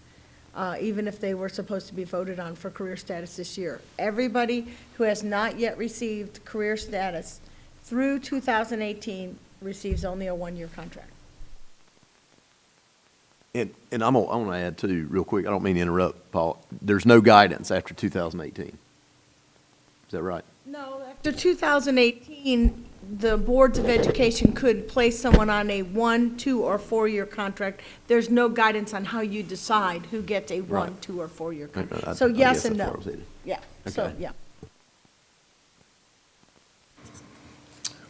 even if they were supposed to be voted on for career status this year. Everybody who has not yet received career status through 2018 receives only a 1-year contract. And I'm gonna add too, real quick, I don't mean to interrupt, Paul, there's no guidance after 2018. Is that right? No, after 2018, the boards of education could place someone on a 1, 2, or 4-year contract. There's no guidance on how you decide who gets a 1, Right. 2, or 4-year I contract. So guess yes and that's where no. I was headed. Yeah, so, Okay. yeah.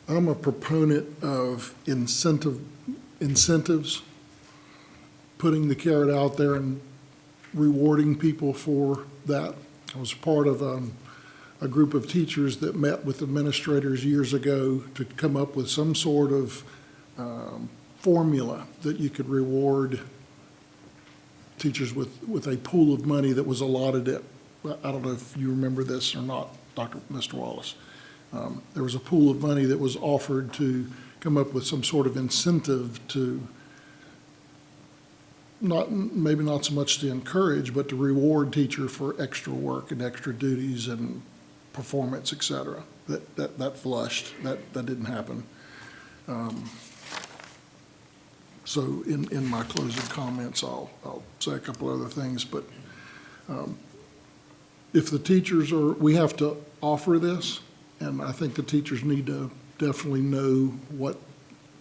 I'm a proponent of incentives, putting the carrot out there and rewarding people for that. I was part of a group of teachers that met with administrators years ago to come up with some sort of formula that you could reward teachers with a pool of money that was allotted at, I don't know if you remember this or not, Mr. Wallace. There was a pool of money that was offered to come up with some sort of incentive to maybe not so much to encourage, but to reward teacher for extra work and extra duties and performance, et cetera. That flushed. That didn't happen. So in my closing comments, I'll say a couple other things, but if the teachers we have to offer this, and I think the teachers need to definitely know what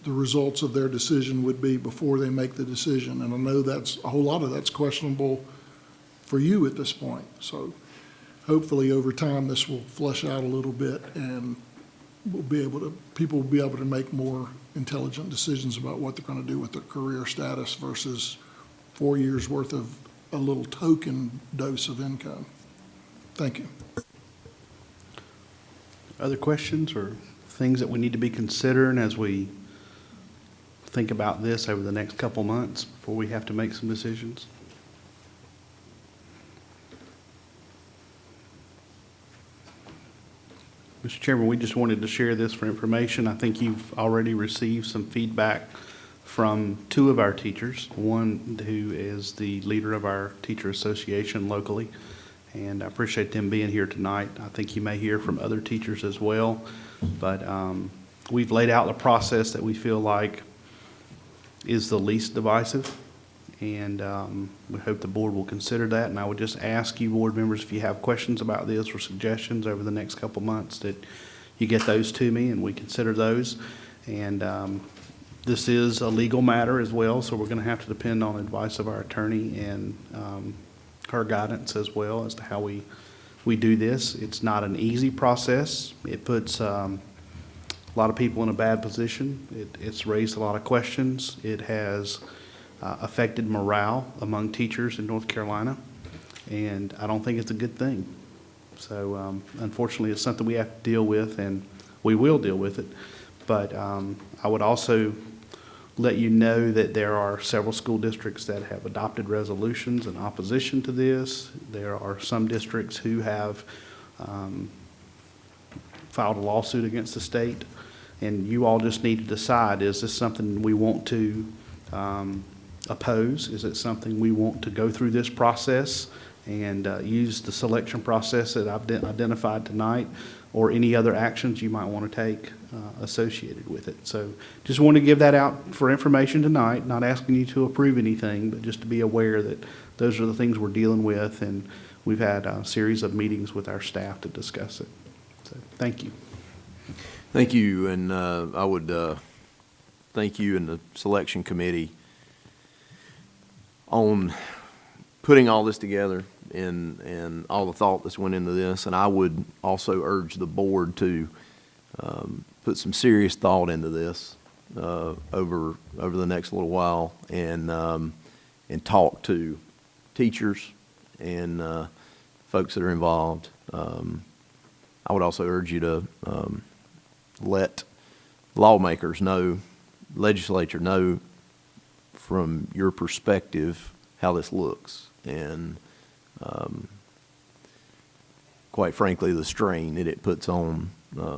the results of their decision would be before they make the decision. And I know that's a whole lot of that's questionable for you at this point. So hopefully over time this will flesh out a little bit, and people will be able to make more intelligent decisions about what they're going to do with their career status versus 4 years worth of a little token dose of income. Thank you. Other questions or things that we need to be considering as we think about this over the next couple months before we have to make some decisions? Mr. Chairman, we just wanted to share this for information. I think you've already received some feedback from 2 of our teachers, one who is the leader of our teacher association locally, and I appreciate them being here tonight. I think you may hear from other teachers as well, but we've laid out the process that we feel like is the least divisive, and we hope the board will consider that. And I would just ask you, board members, if you have questions about this or suggestions over the next couple months, that you get those to me and we consider those. And this is a legal matter as well, so we're going to have to depend on advice of our attorney and her guidance as well as to how we do this. It's not an easy process. It puts a lot of people in a bad position. It's raised a lot of questions. It has affected morale among teachers in North Carolina, and I don't think it's a good thing. So unfortunately, it's something we have to deal with, and we will deal with it. But I would also let you know that there are several school districts that have adopted resolutions in opposition to this. There are some districts who have filed a lawsuit against the state. And you all just need to decide, is this something we want to oppose? Is it something we want to go through this process and use the selection process that I've identified tonight, or any other actions you might want to take associated with it? So just want to give that out for information tonight, not asking you to approve anything, but just to be aware that those are the things we're dealing with, and we've had a series of meetings with our staff to discuss it. So thank you. Thank you, and I would thank you and the selection committee on putting all this together and all the thought that's went into this. And I would also urge the board to put some serious thought into this over the next little while, and talk to teachers and folks that are involved. I would also urge you to let lawmakers know, legislature know from your perspective how this looks, and quite frankly, the strain that it puts on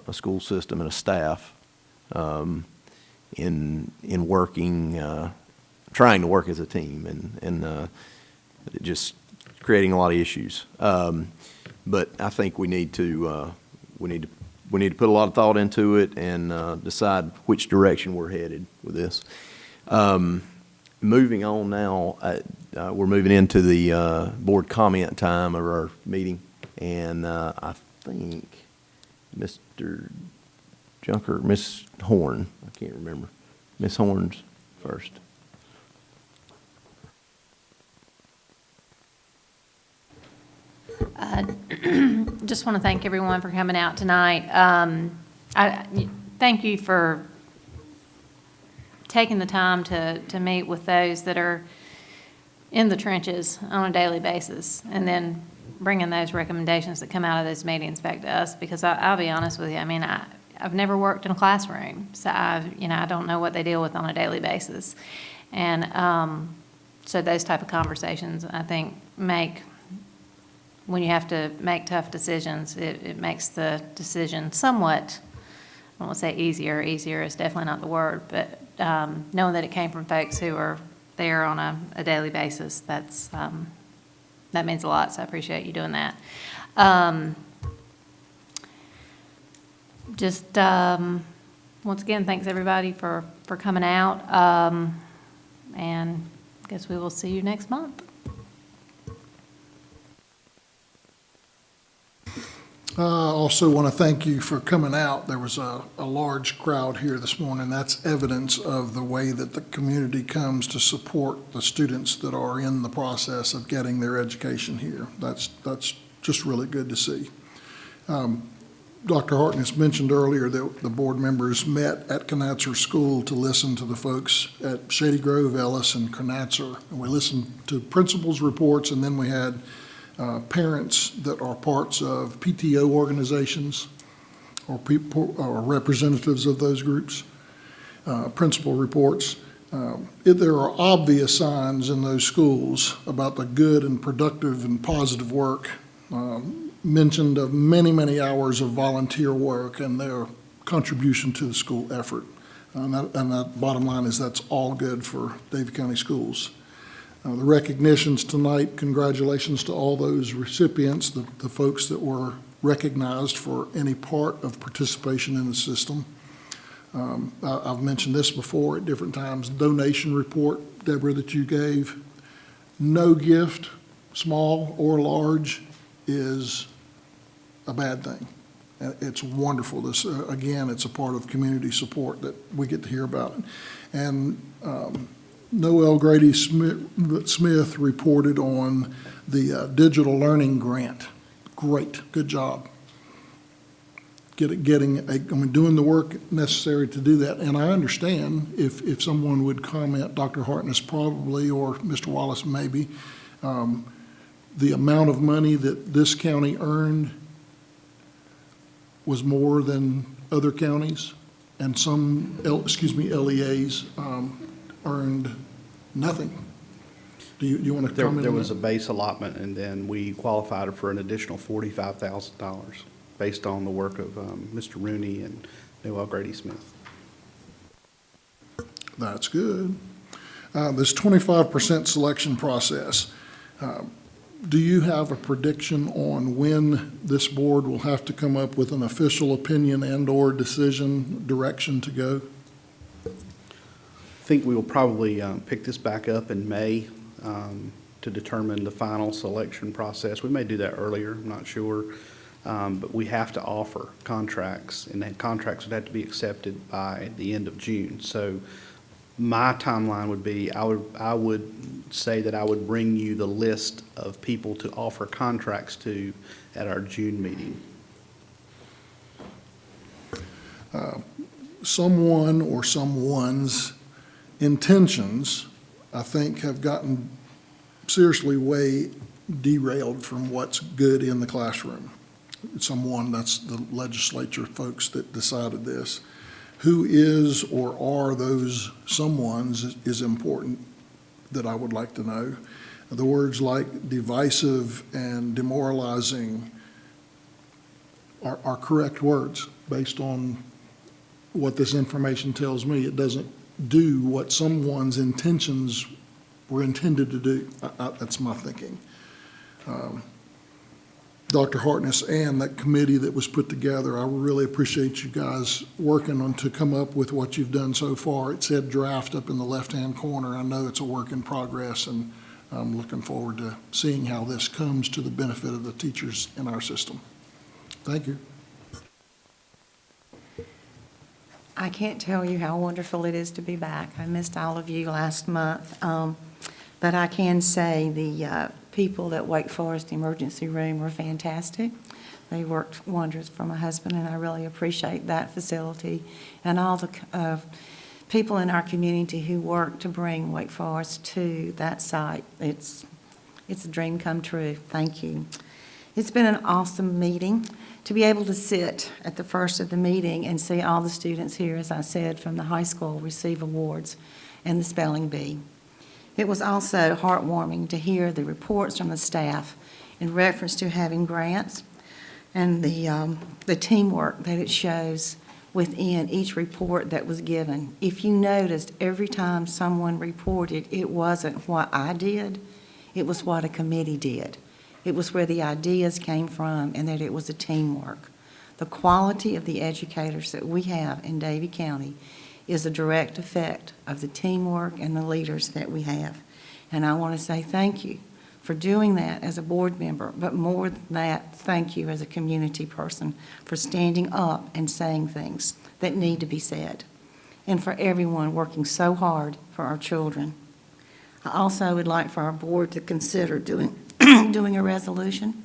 a school system and a staff in working, trying to work as a team, and just creating a lot of issues. But I think we need to put a lot of thought into it and decide which direction we're headed with this. Moving on now, we're moving into the board comment time of our meeting, and I think Mr. Junker, Miss Horn, I can't remember. Miss Horn's first. Just want to thank everyone for coming out tonight. Thank you for taking the time to meet with those that are in the trenches on a daily basis, and then bringing those recommendations that come out of those meetings back to us, because I'll be honest with you, I mean, I've never worked in a classroom, so I don't know what they deal with on a daily basis. And so those type of conversations, I think, when you have to make tough decisions, it makes the decision somewhat, I won't say easier. Easier is definitely not the word, but knowing that it came from folks who are there on a daily basis, that means a lot, so I appreciate you doing that. Once again, thanks everybody for coming out, and I guess we will see you next month. I also want to thank you for coming out. There was a large crowd here this morning. That's evidence of the way that the community comes to support the students that are in the process of getting their education here. That's just really good to see. Dr. Hartness mentioned earlier that the board members met at Canatzer School to listen to the folks at Shady Grove, Ellis, and Canatzer. And we listened to principals' reports, and then we had parents that are parts of PTO organizations or representatives of those groups, principal reports. There are obvious signs in those schools about the good and productive and positive work, mentioned of many, many hours of volunteer work and their contribution to the school effort. And that bottom line is that's all good for Davie County Schools. The recognitions tonight, congratulations to all those recipients, the folks that were recognized for any part of participation in the system. I've mentioned this before at different times, donation report, Deborah, that you gave. No gift, small or large, is a bad thing. It's wonderful. This, again, it's a part of community support that we get to hear about. And Noel Grady Smith reported on the digital learning grant. Great, good job. Doing the work necessary to do that. And I understand if someone would comment, Dr. Hartness probably, or Mr. Wallace maybe, the amount of money that this county earned was more than other counties, and some, LEAs earned nothing. Do you want to comment on that? There was a base allotment, and then we qualified for an additional $45,000 based on the work of Mr. Rooney and Noel Grady Smith. That's good. This 25% selection process, do you have a prediction on when this board will have to come up with an official opinion and/or decision direction to go? I think we will probably pick this back up in May to determine the final selection process. We may do that earlier, I'm not sure. But we have to offer contracts, and then contracts would have to be accepted by the end of June. So my timeline would be, I would say that I would bring you the list of people to offer contracts to at our June meeting. Someone or someone's intentions, I think, have gotten seriously way derailed from what's good in the classroom. Someone, that's the legislature folks that decided this. Who is or are those someones is important that I would like to know. The words like divisive and demoralizing are correct words based on what this information tells me. It doesn't do what someone's intentions were intended to do. That's my thinking. Dr. Hartness and that committee that was put together, I really appreciate you guys working on to come up with what you've done so far. It said draft up in the left-hand corner. I know it's a work in progress, and I'm looking forward to seeing how this comes to the benefit of the teachers in our system. Thank you. I can't tell you how wonderful it is to be back. I missed all of you last month, but I can say the people at Wake Forest Emergency Room were fantastic. They worked wonders for my husband, and I really appreciate that facility and all the people in our community who worked to bring Wake Forest to that site. It's a dream come true. Thank you. It's been an awesome meeting. To be able to sit at the first of the meeting and see all the students here, as I said, from the high school receive awards and the spelling bee. It was also heartwarming to hear the reports from the staff in reference to having grants and the teamwork that it shows within each report that was given. If you noticed, every time someone reported, it wasn't what I did, it was what a committee did. It was where the ideas came from, and that it was a teamwork. The quality of the educators that we have in Davie County is a direct effect of the teamwork and the leaders that we have. And I want to say thank you for doing that as a board member, but more than that, thank you as a community person for standing up and saying things that need to be said, and for everyone working so hard for our children. I also would like for our board to consider doing a resolution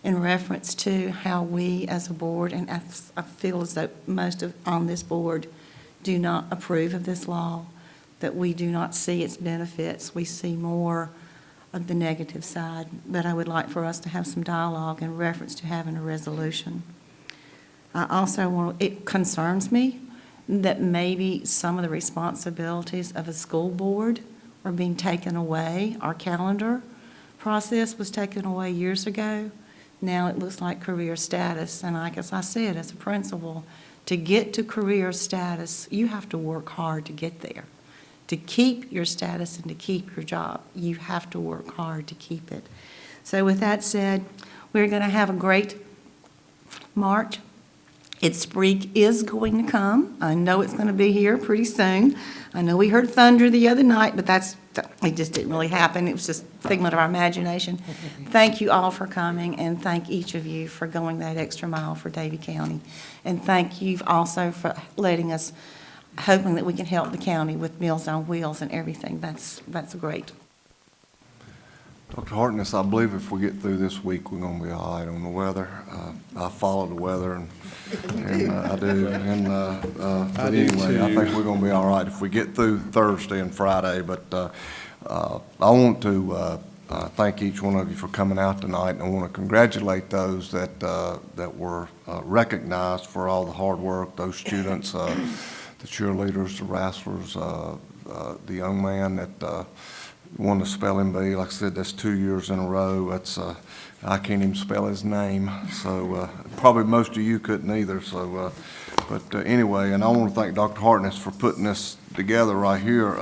in reference to how we as a board, and I feel as though most of on this board do not approve of this law, that we do not see its benefits. We see more of the negative side, but I would like for us to have some dialogue in reference to having a resolution. I also want, it concerns me that maybe some of the responsibilities of a school board are being taken away. Our calendar process was taken away years ago. Now it looks like career status, and like as I said, as a principal, to get to career status, you have to work hard to get there. To keep your status and to keep your job, you have to work hard to keep it. So with that said, we're going to have a great March. Spring is going to come. I know it's going to be here pretty soon. I know we heard thunder the other night, but it just didn't really happen. It was just a figment of our imagination. Thank you all for coming, and thank each of you for going that extra mile for Davie County. And thank you also for letting us, hoping that we can help the county with Meals on Wheels and everything. That's great. Dr. Hartness, I believe if we get through this week, we're going to be all right on the weather. I follow the weather, and I do. And but anyway, I think we're going to be all right if we get through Thursday and Friday. But I want to thank each one of you for coming out tonight, and I want to congratulate those that were recognized for all the hard work. Those students, the cheerleaders, the wrestlers, the young man that won the spelling bee. Like I said, that's 2 years in a row. That's I can't even spell his name. So probably most of you couldn't either, so, but anyway, and I want to thank Dr. Hartness for putting this together right here.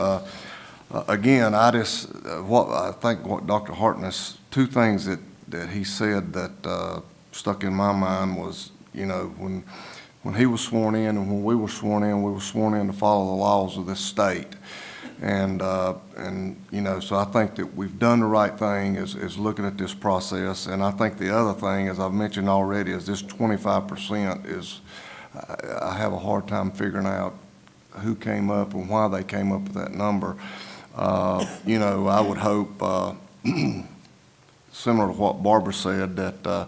Again, I think what Dr. Hartness, two things that he said that stuck in my mind was, you know, when he was sworn in and when we were sworn in to follow the laws of this state. And you know, so I think that we've done the right thing is looking at this process. And I think the other thing, as I've mentioned already, is this 25% is, I have a hard time figuring out who came up and why they came up with that number. You know, I would hope, similar to what Barbara said, that,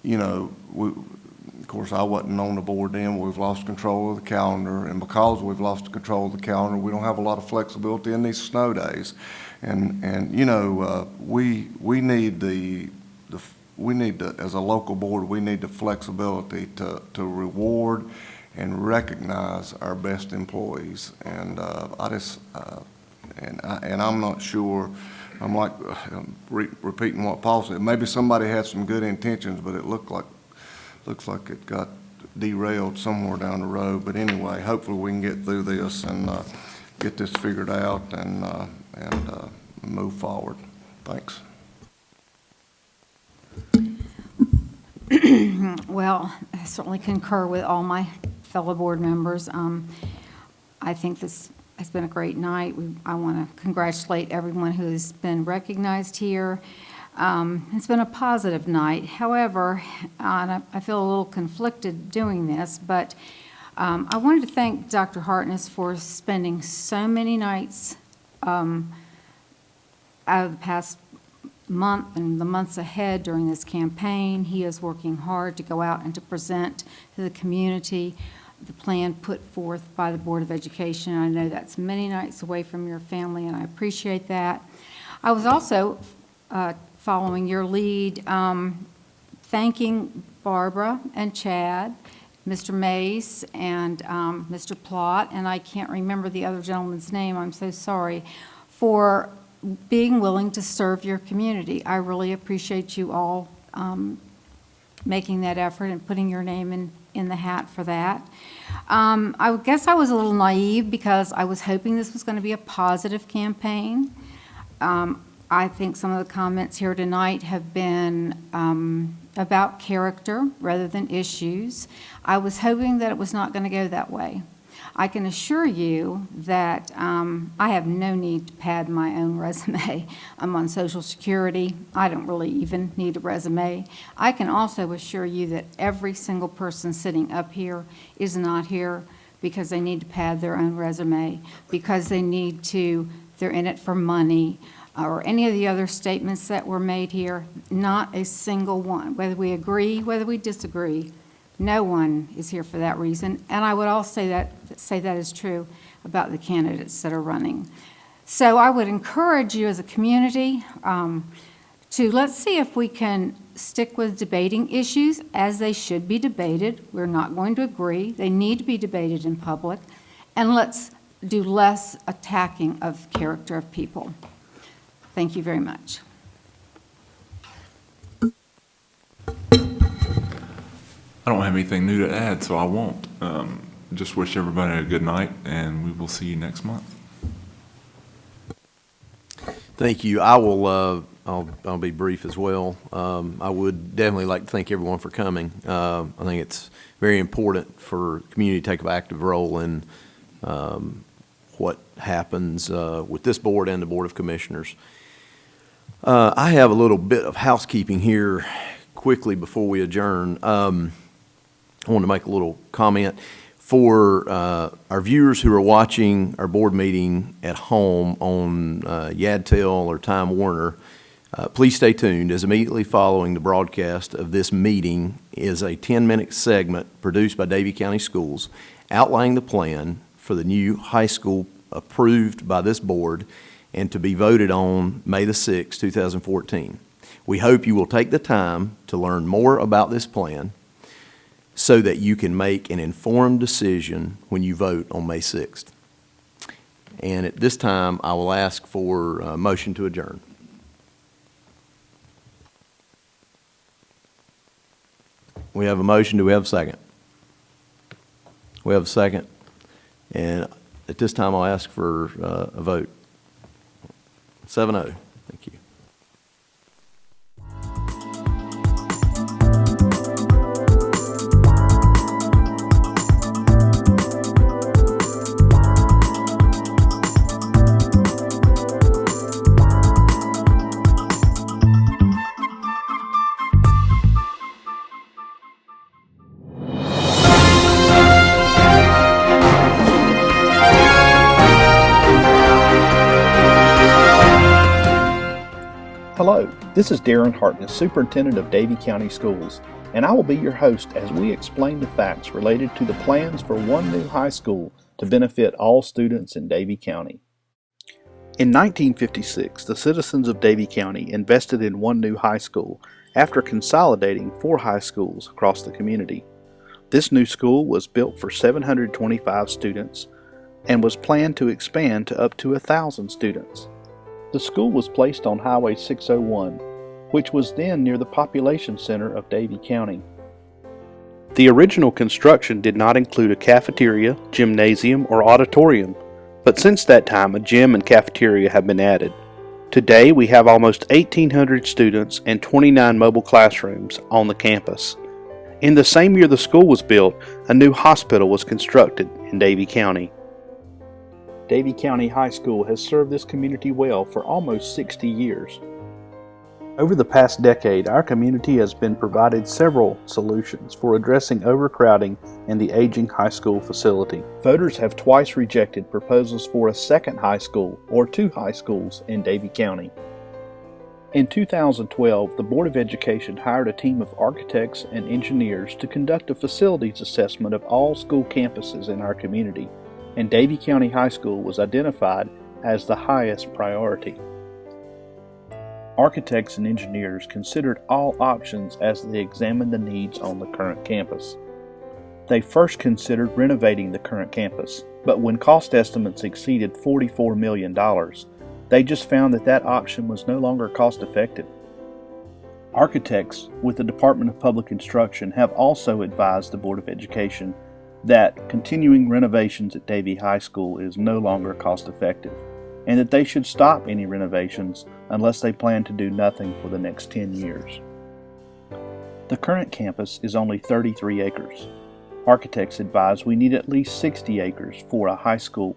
you know, of course, I wasn't on the board then. We've lost control of the calendar, and because we've lost control of the calendar, we don't have a lot of flexibility in these snow days. And you know, we need as a local board, we need the flexibility to reward and recognize our best employees. And and I'm not sure. I'm like repeating what Paul said. Maybe somebody had some good intentions, but it looks like it got derailed somewhere down the road. But anyway, hopefully we can get through this and get this figured out and move forward. Thanks. Well, I certainly concur with all my fellow board members. I think this has been a great night. I want to congratulate everyone who's been recognized here. It's been a positive night. However, and I feel a little conflicted doing this, but I wanted to thank Dr. Hartness for spending so many nights out of the past month and the months ahead during this campaign. He is working hard to go out and to present to the community the plan put forth by the Board of Education. I know that's many nights away from your family, and I appreciate that. I was also following your lead, thanking Barbara and Chad, Mr. Mace, and Mr. Plott, and I can't remember the other gentleman's name, I'm so sorry, for being willing to serve your community. I really appreciate you all making that effort and putting your name in the hat for that. I guess I was a little naive because I was hoping this was going to be a positive campaign. I think some of the comments here tonight have been about character rather than issues. I was hoping that it was not going to go that way. I can assure you that I have no need to pad my own resume. I'm on Social Security. I don't really even need a resume. I can also assure you that every single person sitting up here is not here because they need to pad their own resume, because they're in it for money, or any of the other statements that were made here. Not a single one. Whether we agree, whether we disagree, no one is here for that reason. And I would also say that is true about the candidates that are running. So I would encourage you as a community to let's see if we can stick with debating issues as they should be debated. We're not going to agree. They need to be debated in public. And let's do less attacking of character of people. Thank you very much. I don't have anything new to add, so I won't. Just wish everybody a good night, and we will see you next month. Thank you. I will. I'll be brief as well. I would definitely like to thank everyone for coming. I think it's very important for the community to take an active role in what happens with this board and the Board of Commissioners. I have a little bit of housekeeping here quickly before we adjourn. I want to make a little comment. For our viewers who are watching our board meeting at home on Yadtel or Time Warner, please stay tuned, as immediately following the broadcast of this meeting is a 10-minute segment produced by Davie County Schools outlining the plan for the new high school approved by this board and to be voted on May the 6th, 2014. We hope you will take the time to learn more about this plan so that you can make an informed decision when you vote on May 6th. And at this time, I will ask for a motion to adjourn. We have a motion. Do we have a second? We have a second. And at this time, I'll ask for a vote. 7-0. Thank you. Hello, this is Darren Hartness, Superintendent of Davie County Schools, and I will be your host as we explain the facts related to the plans for one new high school to benefit all students in Davie County. In 1956, the citizens of Davie County invested in one new high school after consolidating 4 high schools across the community. This new school was built for 725 students and was planned to expand to up to 1,000 students. The school was placed on Highway 601, which was then near the population center of Davie County. The original construction did not include a cafeteria, gymnasium, or auditorium, but since that time a gym and cafeteria have been added. Today we have almost 1,800 students and 29 mobile classrooms on the campus. In the same year the school was built, a new hospital was constructed in Davie County. Davie County High School has served this community well for almost 60 years. Over the past decade, our community has been provided several solutions for addressing overcrowding and the aging high school facility. Voters have twice rejected proposals for a second high school or 2 high schools in Davie County. In 2012, the Board of Education hired a team of architects and engineers to conduct a facilities assessment of all school campuses in our community, and Davie County High School was identified as the highest priority. Architects and engineers considered all options as they examined the needs on the current campus. They first considered renovating the current campus, but when cost estimates exceeded $44 million, they just found that option was no longer cost effective. Architects with the Department of Public Instruction have also advised the Board of Education that continuing renovations at Davie High School is no longer cost effective, and that they should stop any renovations unless they plan to do nothing for the next 10 years. The current campus is only 33 acres. Architects advise we need at least 60 acres for a high school.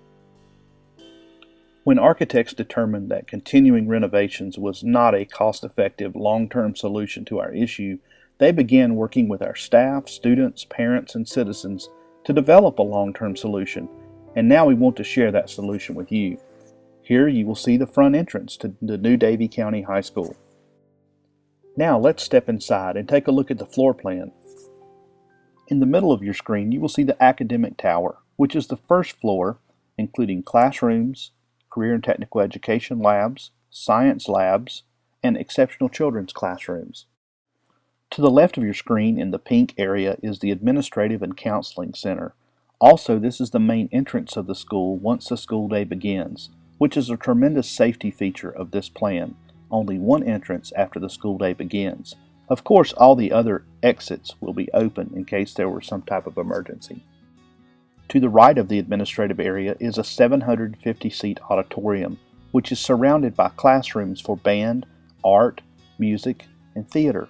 When architects determined that continuing renovations was not a cost-effective long-term solution to our issue, they began working with our staff, students, parents, and citizens to develop a long-term solution, and now we want to share that solution with you. Here you will see the front entrance to the new Davie County High School. Now let's step inside and take a look at the floor plan. In the middle of your screen you will see the academic tower, which is the first floor, including classrooms, career and technical education labs, science labs, and exceptional children's classrooms. To the left of your screen in the pink area is the Administrative and Counseling Center. Also, this is the main entrance of the school once the school day begins, which is a tremendous safety feature of this plan. Only one entrance after the school day begins. Of course, all the other exits will be open in case there were some type of emergency. To the right of the administrative area is a 750-seat auditorium, which is surrounded by classrooms for band, art, music, and theater.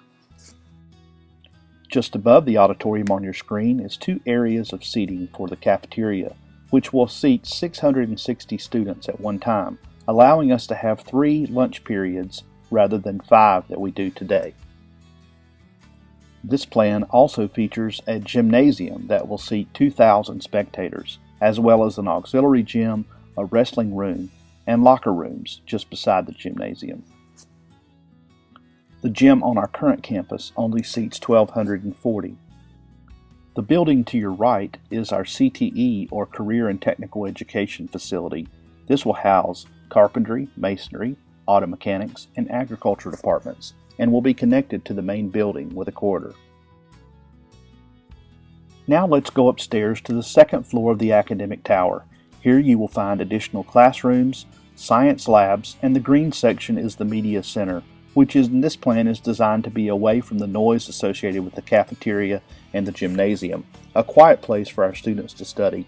Just above the auditorium on your screen is 2 areas of seating for the cafeteria, which will seat 660 students at one time, allowing us to have 3 lunch periods rather than 5 that we do today. This plan also features a gymnasium that will seat 2,000 spectators, as well as an auxiliary gym, a wrestling room, and locker rooms just beside the gymnasium. The gym on our current campus only seats 1,240. The building to your right is our CTE, or Career and Technical Education facility. This will house carpentry, masonry, auto mechanics, and agriculture departments, and will be connected to the main building with a corridor. Now let's go upstairs to the second floor of the academic tower. Here you will find additional classrooms, science labs, and the green section is the media center, which in this plan is designed to be away from the noise associated with the cafeteria and the gymnasium, a quiet place for our students to study.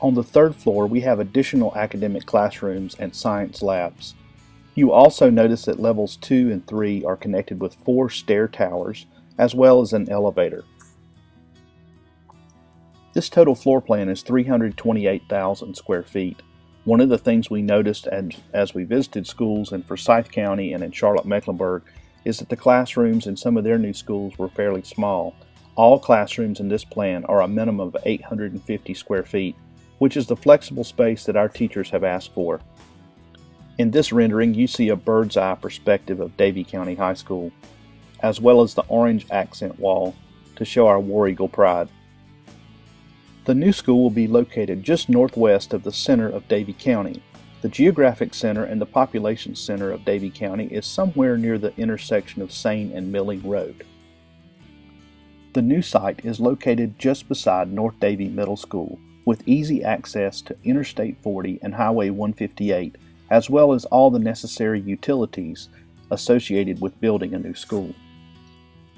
On the third floor, we have additional academic classrooms and science labs. You also notice that levels 2 and 3 are connected with 4 stair towers, as well as an elevator. This total floor plan is 328,000 square feet. One of the things we noticed as we visited schools in Forsyth County and in Charlotte-Mecklenburg is that the classrooms in some of their new schools were fairly small. All classrooms in this plan are a minimum of 850 square feet, which is the flexible space that our teachers have asked for. In this rendering, you see a bird's eye perspective of Davie County High School, as well as the orange accent wall to show our War Eagle pride. The new school will be located just northwest of the center of Davie County. The geographic center and the population center of Davie County is somewhere near the intersection of Sane and Milling Road. The new site is located just beside North Davie Middle School, with easy access to Interstate 40 and Highway 158, as well as all the necessary utilities associated with building a new school.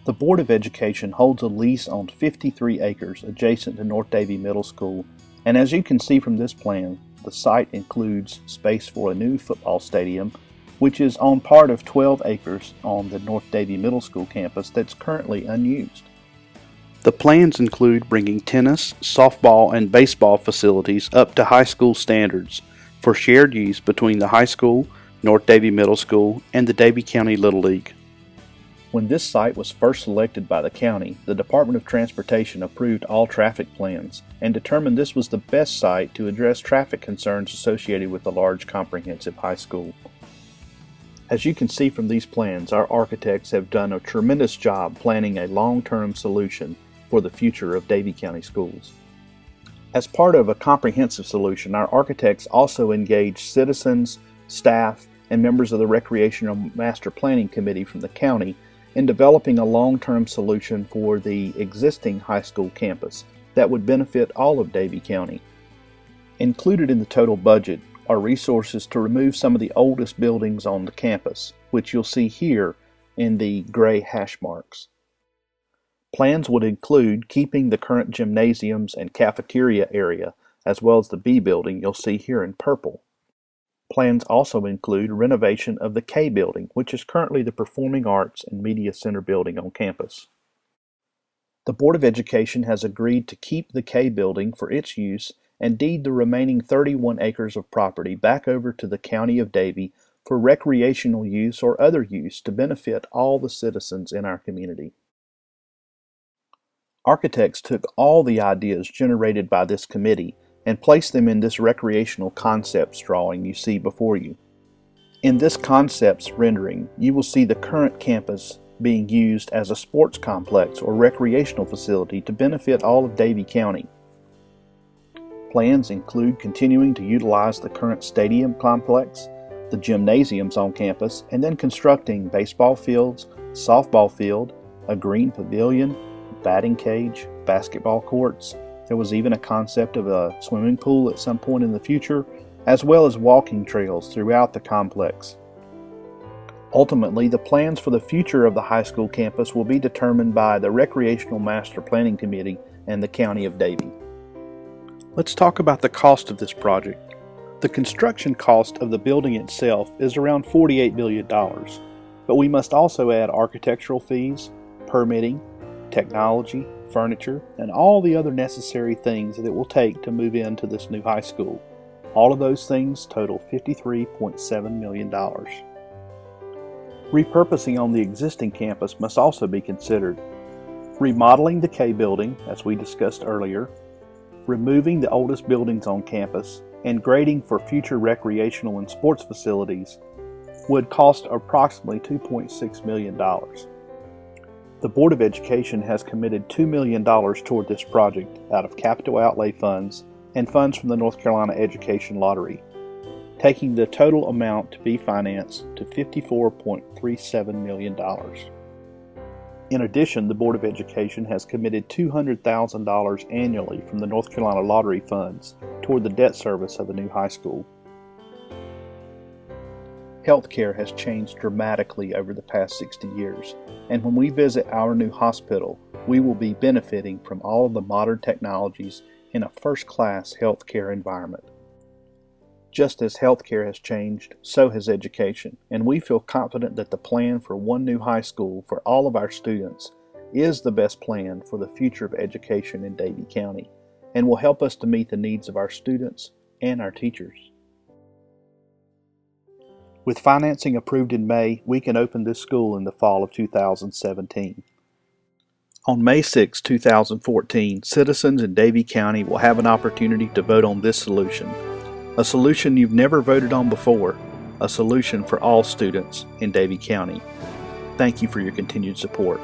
The Board of Education holds a lease on 53 acres adjacent to North Davie Middle School, and as you can see from this plan, the site includes space for a new football stadium, which is on part of 12 acres on the North Davie Middle School campus that's currently unused. The plans include bringing tennis, softball, and baseball facilities up to high school standards for shared use between the high school, North Davie Middle School, and the Davie County Little League. When this site was first selected by the county, the Department of Transportation approved all traffic plans and determined this was the best site to address traffic concerns associated with the large comprehensive high school. As you can see from these plans, our architects have done a tremendous job planning a long-term solution for the future of Davie County schools. As part of a comprehensive solution, our architects also engaged citizens, staff, and members of the Recreational Master Planning Committee from the county in developing a long-term solution for the existing high school campus that would benefit all of Davie County. Included in the total budget are resources to remove some of the oldest buildings on the campus, which you'll see here in the gray hash marks. Plans would include keeping the current gymnasiums and cafeteria area, as well as the B building you'll see here in purple. Plans also include renovation of the K building, which is currently the Performing Arts and Media Center building on campus. The Board of Education has agreed to keep the K building for its use and deed the remaining 31 acres of property back over to the County of Davie for recreational use or other use to benefit all the citizens in our community. Architects took all the ideas generated by this committee and placed them in this recreational concepts drawing you see before you. In this concepts rendering, you will see the current campus being used as a sports complex or recreational facility to benefit all of Davie County. Plans include continuing to utilize the current stadium complex, the gymnasiums on campus, and then constructing baseball fields, softball field, a green pavilion, batting cage, basketball courts. There was even a concept of a swimming pool at some point in the future, as well as walking trails throughout the complex. Ultimately, the plans for the future of the high school campus will be determined by the Recreational Master Planning Committee and the County of Davie. Let's talk about the cost of this project. The construction cost of the building itself is around $48 million, but we must also add architectural fees, permitting, technology, furniture, and all the other necessary things that it will take to move into this new high school. All of those things total $53.7 million. Repurposing on the existing campus must also be considered. Remodeling the K building, as we discussed earlier, removing the oldest buildings on campus, and grading for future recreational and sports facilities would cost approximately $2.6 million. The Board of Education has committed $2 million toward this project out of capital outlay funds and funds from the North Carolina Education Lottery, taking the total amount to be financed to $54.37 million. In addition, the Board of Education has committed $200,000 annually from the North Carolina Lottery funds toward the debt service of the new high school. Healthcare has changed dramatically over the past 60 years, and when we visit our new hospital, we will be benefiting from all of the modern technologies in a first-class healthcare environment. Just as healthcare has changed, so has education, and we feel confident that the plan for one new high school for all of our students is the best plan for the future of education in Davie County, and will help us to meet the needs of our students and our teachers. With financing approved in May, we can open this school in the fall of 2017. On May 6, 2014, citizens in Davie County will have an opportunity to vote on this solution, a solution you've never voted on before, a solution for all students in Davie County. Thank you for your continued support.